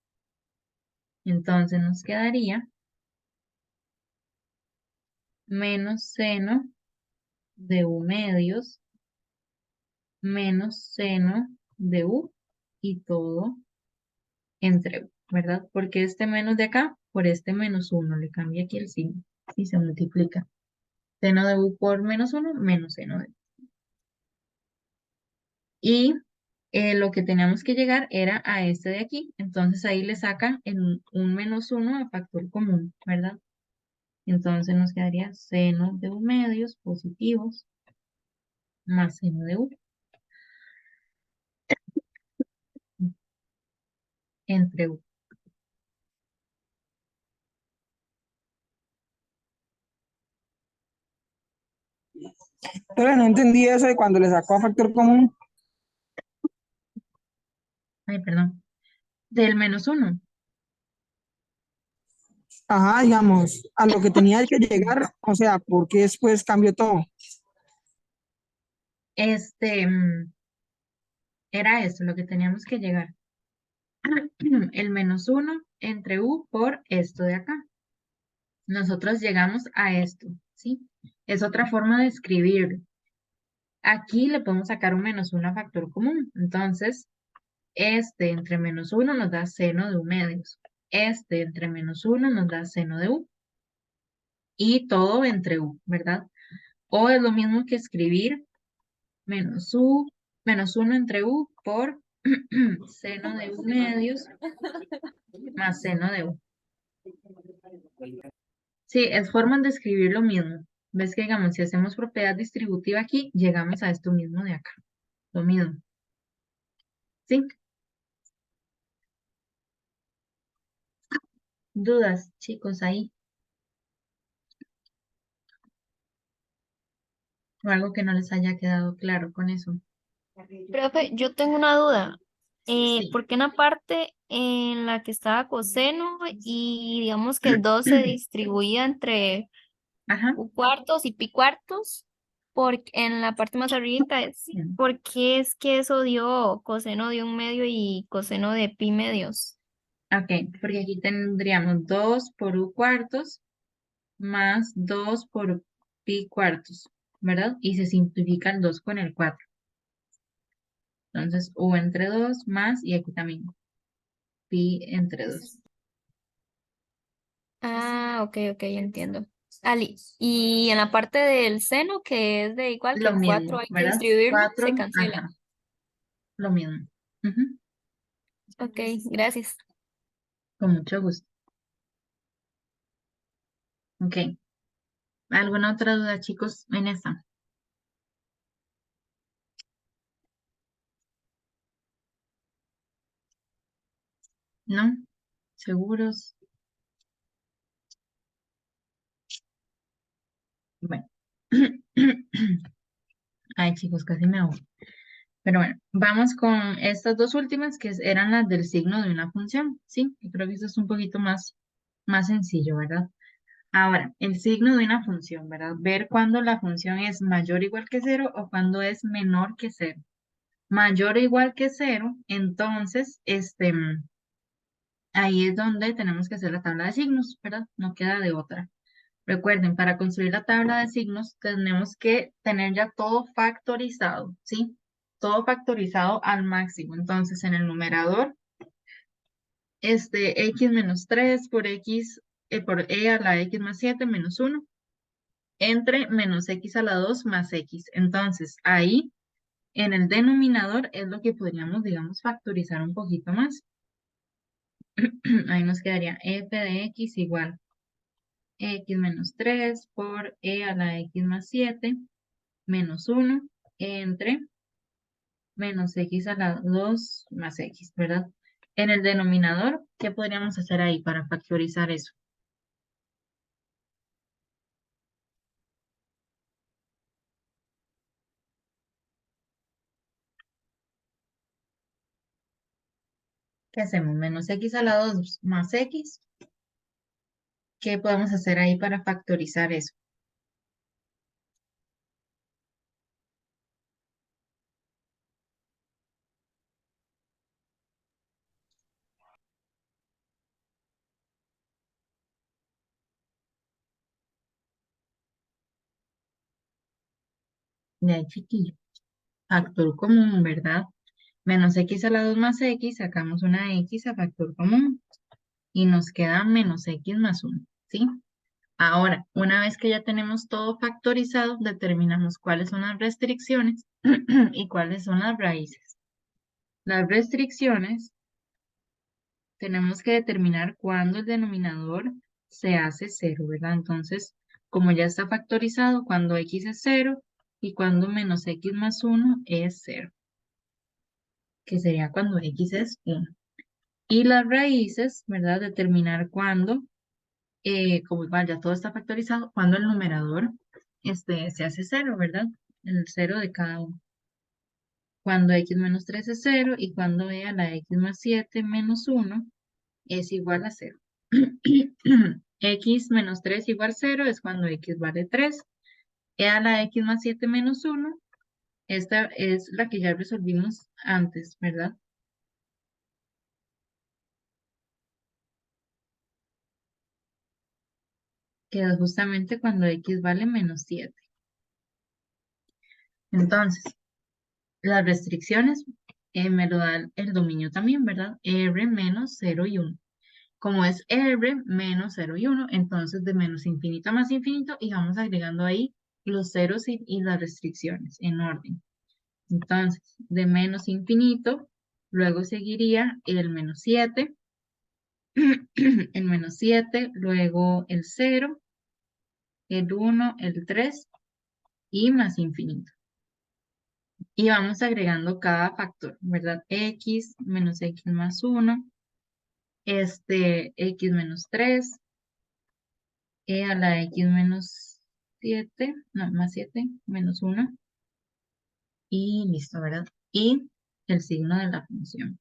Entonces nos quedaría menos seno de u medios menos seno de u y todo entre u, ¿verdad? Porque este menos de acá por este menos 1, le cambia aquí el signo y se multiplica. Seno de u por menos 1, menos seno de u. Y lo que teníamos que llegar era a este de aquí, entonces ahí le sacan en un menos 1 a factor común, ¿verdad? Entonces nos quedaría seno de u medios positivos más seno de u entre u. Pero no entendí eso de cuando le sacó a factor común. Ay, perdón. Del menos 1. Ajá, digamos, a lo que tenía que llegar, o sea, porque después cambió todo. Era esto lo que teníamos que llegar. El menos 1 entre u por esto de acá. Nosotros llegamos a esto, ¿sí? Es otra forma de escribirlo. Aquí le podemos sacar un menos 1 a factor común. Entonces, este entre menos 1 nos da seno de u medios. Este entre menos 1 nos da seno de u. Y todo entre u, ¿verdad? O es lo mismo que escribir menos 1 entre u por seno de u medios más seno de u. Sí, es formas de escribir lo mismo. Ves que, digamos, si hacemos propiedad distributiva aquí, llegamos a esto mismo de acá. Lo mismo. ¿Sí? dudas, chicos, ahí? O algo que no les haya quedado claro con eso. Profe, yo tengo una duda. Sí. ¿Por qué en la parte en la que estaba coseno y digamos que el 2 se distribuía entre Ajá. U cuartos y pi cuartos? Porque en la parte más arriba es, Bien. ¿por qué es que eso dio coseno de un medio y coseno de pi medios? Ok, porque aquí tendríamos 2 por u cuartos más 2 por pi cuartos, ¿verdad? Y se simplifica el 2 con el 4. Entonces, u entre 2 más, y aquí también, pi entre 2. Ah, ok, entiendo. Ali, y en la parte del seno, que es de igual que Lo el 4 mismo, hay que ¿verdad? distribuirlo, 4, se cancela. ajá, lo mismo. Ujú. Ok, gracias. Con mucho gusto. Ok. ¿Alguna otra duda, chicos, en esta? ¿No? ¿Seguros? Bueno. Ay, chicos, casi me ahogo. Pero bueno, vamos con estas dos últimas que eran las del signo de una función, ¿sí? Yo creo que eso es un poquito más sencillo, ¿verdad? Ahora, el signo de una función, ¿verdad? Ver cuándo la función es mayor o igual que cero o cuando es menor que cero. Mayor o igual que cero, entonces, ahí es donde tenemos que hacer la tabla de signos, ¿verdad? No queda de otra. Recuerden, para construir la tabla de signos tenemos que tener ya todo factorizado, ¿sí? Todo factorizado al máximo. Entonces, en el numerador, x menos 3 por x, por e a la x más 7 menos 1 entre menos x a la 2 más x. Entonces, ahí, en el denominador, es lo que podríamos, digamos, factorizar un poquito más. Ahí nos quedaría f de x igual x menos 3 por e a la x más 7 menos 1 entre menos x a la 2 más x, ¿verdad? En el denominador, ¿qué podríamos hacer ahí para factorizar eso? ¿Qué hacemos? Menos x a la 2 más x. ¿Qué podemos hacer ahí para factorizar eso? De ahí, chiquillo. Factor común, ¿verdad? Menos x a la 2 más x, sacamos una x a factor común y nos queda menos x más 1, ¿sí? Ahora, una vez que ya tenemos todo factorizado, determinamos cuáles son las restricciones y cuáles son las raíces. Las restricciones, tenemos que determinar cuándo el denominador se hace cero, ¿verdad? Entonces, como ya está factorizado, cuando x es cero y cuando menos x más 1 es cero, que sería cuando x es 1. Y las raíces, ¿verdad? Determinar cuándo, como igual ya todo está factorizado, cuando el numerador se hace cero, ¿verdad? El cero de cada uno. Cuando x menos 3 es cero y cuando e a la x más 7 menos 1 es igual a cero. X menos 3 igual cero es cuando x vale 3. E a la x más 7 menos 1, esta es la que ya resolvimos antes, ¿verdad? Que es justamente cuando x vale menos 7. Entonces, las restricciones me lo da el dominio también, ¿verdad? R menos 0 y 1. Como es R menos 0 y 1, entonces de menos infinito a más infinito y vamos agregando ahí los ceros y las restricciones en orden. Entonces, de menos infinito, luego seguiría el menos 7, el menos 7, luego el 0, el 1, el 3 y más infinito. Y vamos agregando cada factor, ¿verdad? X menos x más 1, X menos 3, e a la X menos 7, no, más 7, menos 1, y listo, ¿verdad? Y el signo de la función.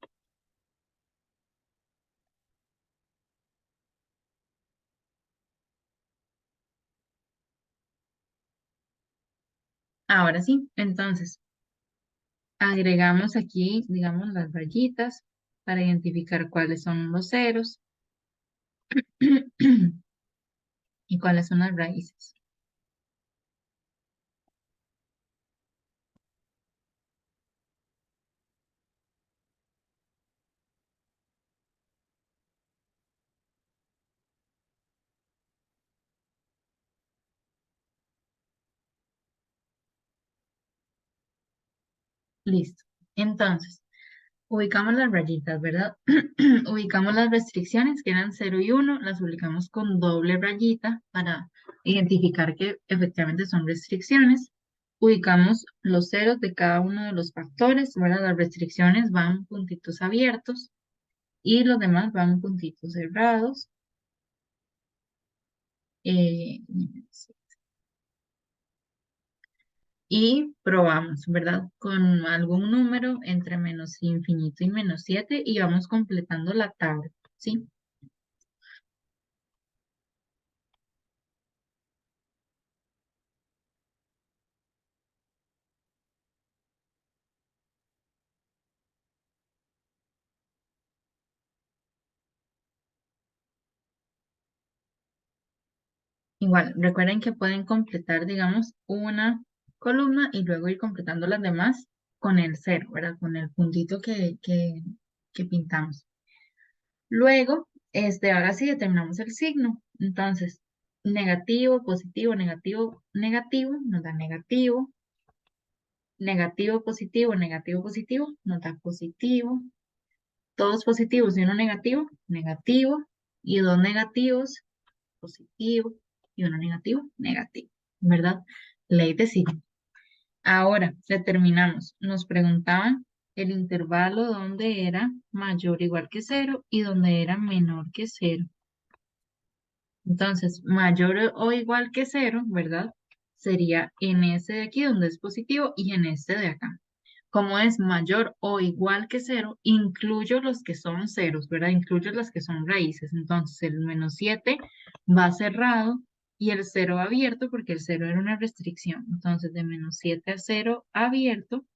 Ahora sí, entonces, agregamos aquí, digamos, las rayitas para identificar cuáles son los ceros y cuáles son las raíces. Listo. Entonces, ubicamos las rayitas, ¿verdad? Ubicamos las restricciones que eran 0 y 1, las ubicamos con doble rayita para identificar que efectivamente son restricciones. Ubicamos los ceros de cada uno de los factores, ¿verdad? Las restricciones van puntitos abiertos y los demás van puntitos cerrados. Eh, y probamos, ¿verdad? Con algún número entre menos infinito y menos 7 y vamos completando la tabla, ¿sí? Igual, recuerden que pueden completar, digamos, una columna y luego ir completando las demás con el cero, ¿verdad? Con el puntito que pintamos. Luego, ahora sí determinamos el signo. Entonces, negativo, positivo, negativo, negativo, nos da negativo. Negativo, positivo, negativo, positivo, nos da positivo. Todos positivos y uno negativo, negativo. Y dos negativos, positivo. Y uno negativo, negativo. ¿Verdad? Ley de signo. Ahora, determinamos. Nos preguntaban el intervalo donde era mayor o igual que 0 y donde era menor que 0. Entonces, mayor o igual que 0, ¿verdad? Sería en ese de aquí donde es positivo y en este de acá. Como es mayor o igual que 0, incluyo los que son ceros, ¿verdad? Incluyo las que son raíces. Entonces, el menos 7 va cerrado y el 0 va abierto porque el 0 era una restricción. Entonces, de menos 7 a 0 abierto,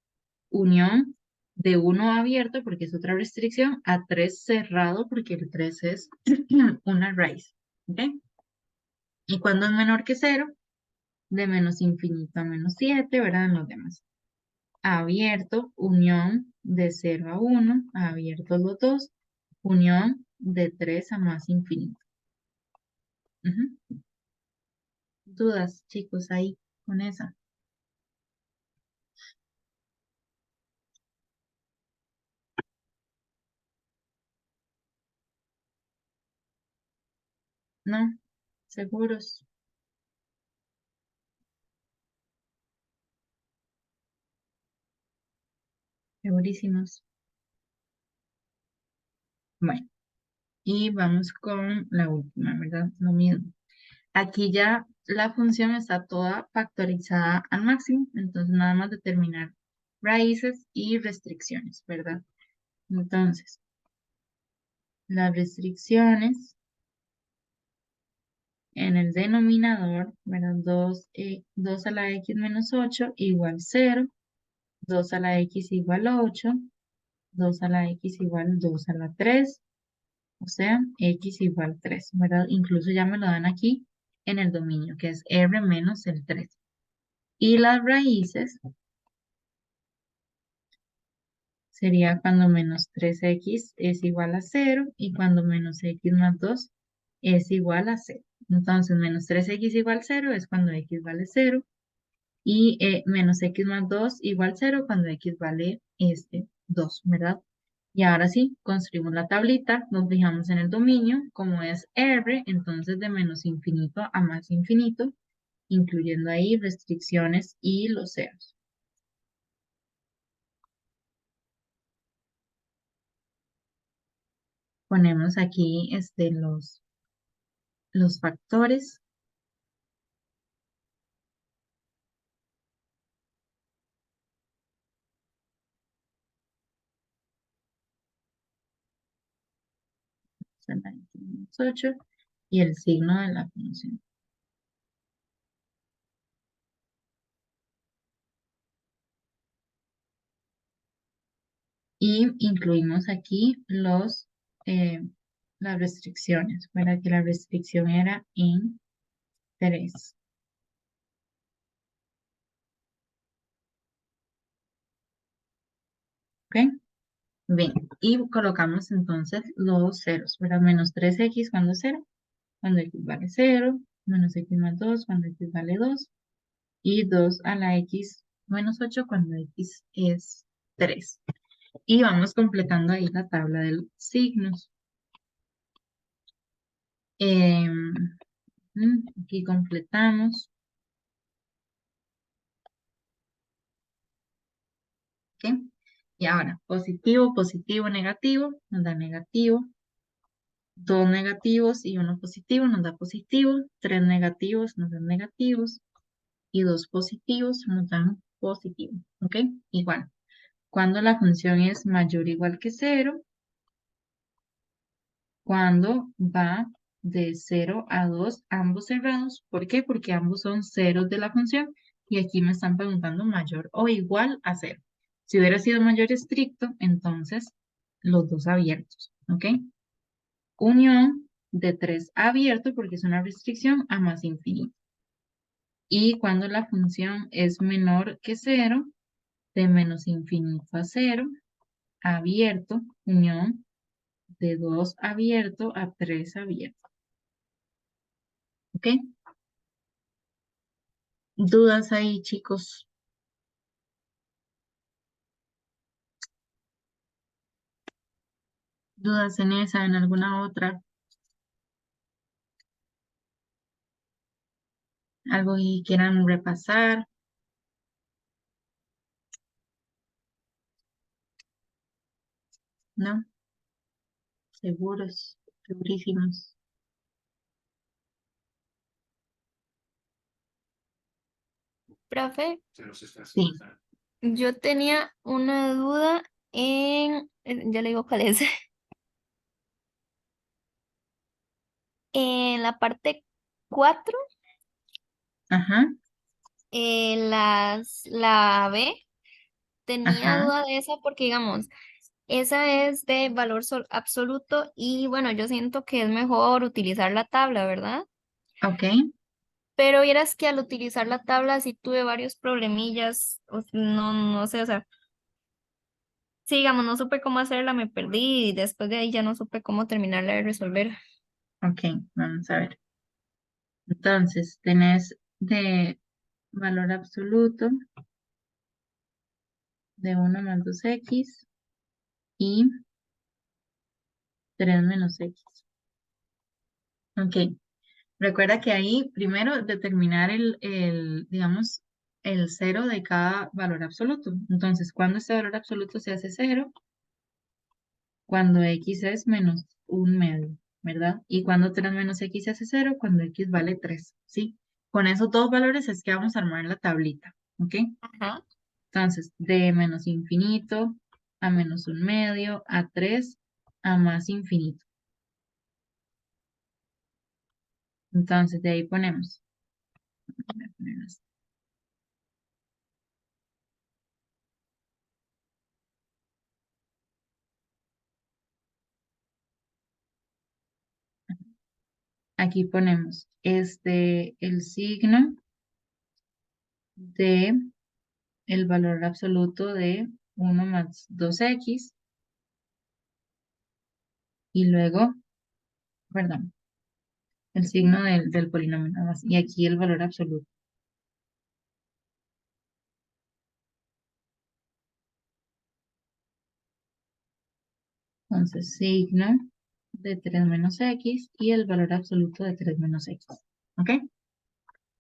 unión de 1 abierto porque es otra restricción, a 3 cerrado porque el 3 es una raíz. ¿Ok? Y cuando es menor que 0, de menos infinito a menos 7, ¿verdad? En los demás. Abierto, unión de 0 a 1, abiertos los dos, unión de 3 a más infinito. Ujú. ¿Dudas, chicos, ahí con esa? ¿No? ¿Seguros? ¿Segurísimos? Bueno, y vamos con la última, ¿verdad? Lo mismo. Aquí ya la función está toda factorizada al máximo, entonces nada más determinar raíces y restricciones, ¿verdad? Entonces, las restricciones en el denominador, ¿verdad? 2 a la x menos 8 igual 0, 2 a la x igual 8, 2 a la x igual 2 a la 3, o sea, x igual 3, ¿verdad? Incluso ya me lo dan aquí en el dominio, que es r menos el 3. Y las raíces sería cuando menos 3x es igual a 0 y cuando menos x más 2 es igual a 0. Entonces, menos 3x igual 0 es cuando x vale 0 y menos x más 2 igual 0 cuando x vale 2, ¿verdad? Y ahora sí, construimos la tablita, nos fijamos en el dominio, como es R, entonces de menos infinito a más infinito, incluyendo ahí restricciones y los ceros. ponemos aquí los factores. Son 8 y el signo de la función. Y incluimos aquí las restricciones, para que la restricción era en 3. ¿Ok? Bien, y colocamos entonces los ceros, ¿verdad? Menos 3x cuando es 0, cuando x vale 0, menos x más 2 cuando x vale 2, y 2 a la x menos 8 cuando x es 3. Y vamos completando ahí la tabla de los signos. Em, Aquí completamos. ¿Ok? Y ahora, positivo, positivo, negativo, nos da negativo. 2 negativos y 1 positivo nos da positivo. 3 negativos nos dan negativos. Y 2 positivos nos dan positivo. ¿Ok? Igual. Cuando la función es mayor o igual que 0, cuando va de 0 a 2, ambos cerrados. ¿Por qué? Porque ambos son ceros de la función. Y aquí me están preguntando mayor o igual a 0. Si hubiera sido mayor estricto, entonces los dos abiertos. ¿Ok? Unión de 3 abierto porque es una restricción a más infinito. Y cuando la función es menor que 0, de menos infinito a 0, abierto, unión de 2 abierto a 3 abierto. ¿Ok? ¿Dudas ahí, chicos? ¿Dudas en esa, en alguna otra? ¿Algo que quieran repasar? ¿No? ¿Seguros? ¿Segurísimos? Profe, Sí. yo tenía una duda ya le digo cuál es, en la parte 4, Ajá, la B, tenía ajá, duda de esa porque, digamos, esa es de valor absoluto y bueno, yo siento que es mejor utilizar la tabla, ¿verdad? ok, Pero vieras que al utilizar la tabla sí tuve varios problemillas, no sé, o sea, sí, digamos, no supe cómo hacerla, me perdí y después de ahí ya no supe cómo terminarla de resolver. ok, vamos a ver. Entonces, tenés de valor absoluto de 1 más 2x y 3 menos x. Ok, recuerda que ahí primero determinar digamos, el cero de cada valor absoluto. Entonces, cuando este valor absoluto se hace 0, cuando x es menos un medio, ¿verdad? Y cuando 3 menos x se hace 0, cuando x vale 3, ¿sí? Con esos dos valores es que vamos a armar la tablita, ¿ok? Ajá. Entonces, de menos infinito a menos un medio a 3 a más infinito. Entonces, de ahí ponemos. Voy a poner así. Aquí ponemos el signo de el valor absoluto de 1 más 2x y luego, perdón, el signo del polinomio nada más. Y aquí el valor absoluto. Entonces, signo de 3 menos x y el valor absoluto de 3 menos x. ¿Ok?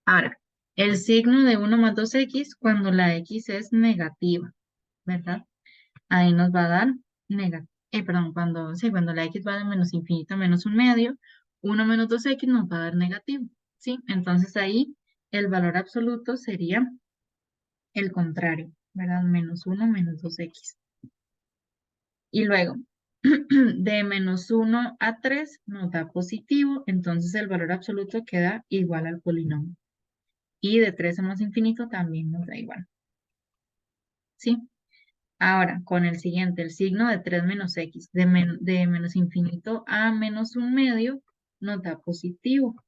Ahora, el signo de 1 más 2x cuando la x es negativa, ¿verdad? Ahí nos va a dar negativo. perdón, cuando la x va de menos infinito a menos un medio, 1 menos 2x nos va a dar negativo, ¿sí? Entonces ahí el valor absoluto sería el contrario, ¿verdad? Menos 1 menos 2x. Y luego, de menos 1 a 3 nos da positivo, entonces el valor absoluto queda igual al polinomio. Y de 3 a más infinito también nos da igual. ¿Sí? Ahora, con el siguiente, el signo de 3 menos x, de menos infinito a menos un medio, nos da positivo.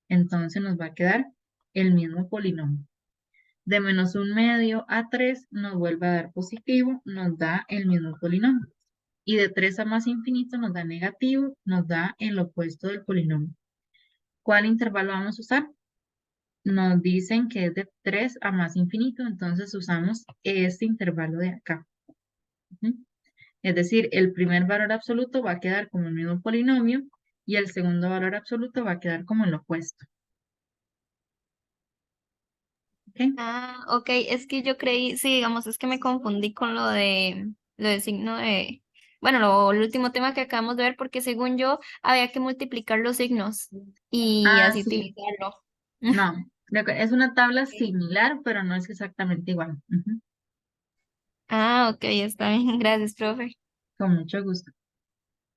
Entonces nos va a quedar el mismo polinomio. De menos un medio a 3 nos vuelve a dar positivo, nos da el mismo polinomio. Y de 3 a más infinito nos da negativo, nos da el opuesto del polinomio. ¿Cuál intervalo vamos a usar? Nos dicen que es de 3 a más infinito, entonces usamos este intervalo de acá. Ujú. Es decir, el primer valor absoluto va a quedar como el mismo polinomio y el segundo valor absoluto va a quedar como el opuesto. ¿Ok? Ah, ok, es que yo creí, sí, digamos, es que me confundí con lo de signo de, bueno, el último tema que acabamos de ver, porque según yo había que multiplicar los signos y Ah, así sí. utilizarlo. No, es una tabla similar, pero no es exactamente igual. Ujú. Ah, ok, está bien, gracias, profe. Con mucho gusto.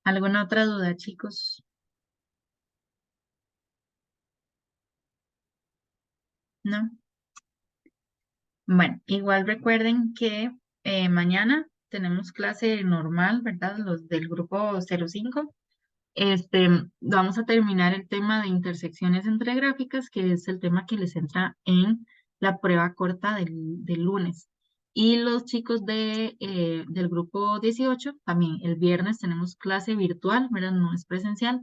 ¿Alguna otra duda, chicos? ¿No? Bueno, igual recuerden que mañana tenemos clase normal, ¿verdad? Los del grupo 05. Vamos a terminar el tema de intersecciones entre gráficas, que es el tema que les entra en la prueba corta del lunes. Y los chicos del grupo 18, también el viernes tenemos clase virtual, ¿verdad? No es presencial.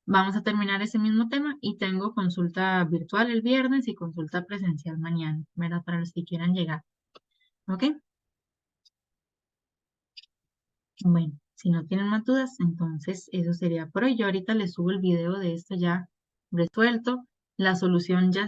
Vamos a terminar ese mismo tema y tengo consulta virtual el viernes y consulta presencial mañana, ¿verdad? Para los que quieran llegar. ¿Ok? Bueno, si no tienen más dudas, entonces eso sería por hoy. Yo ahorita les subo el video de esto ya resuelto. La solución ya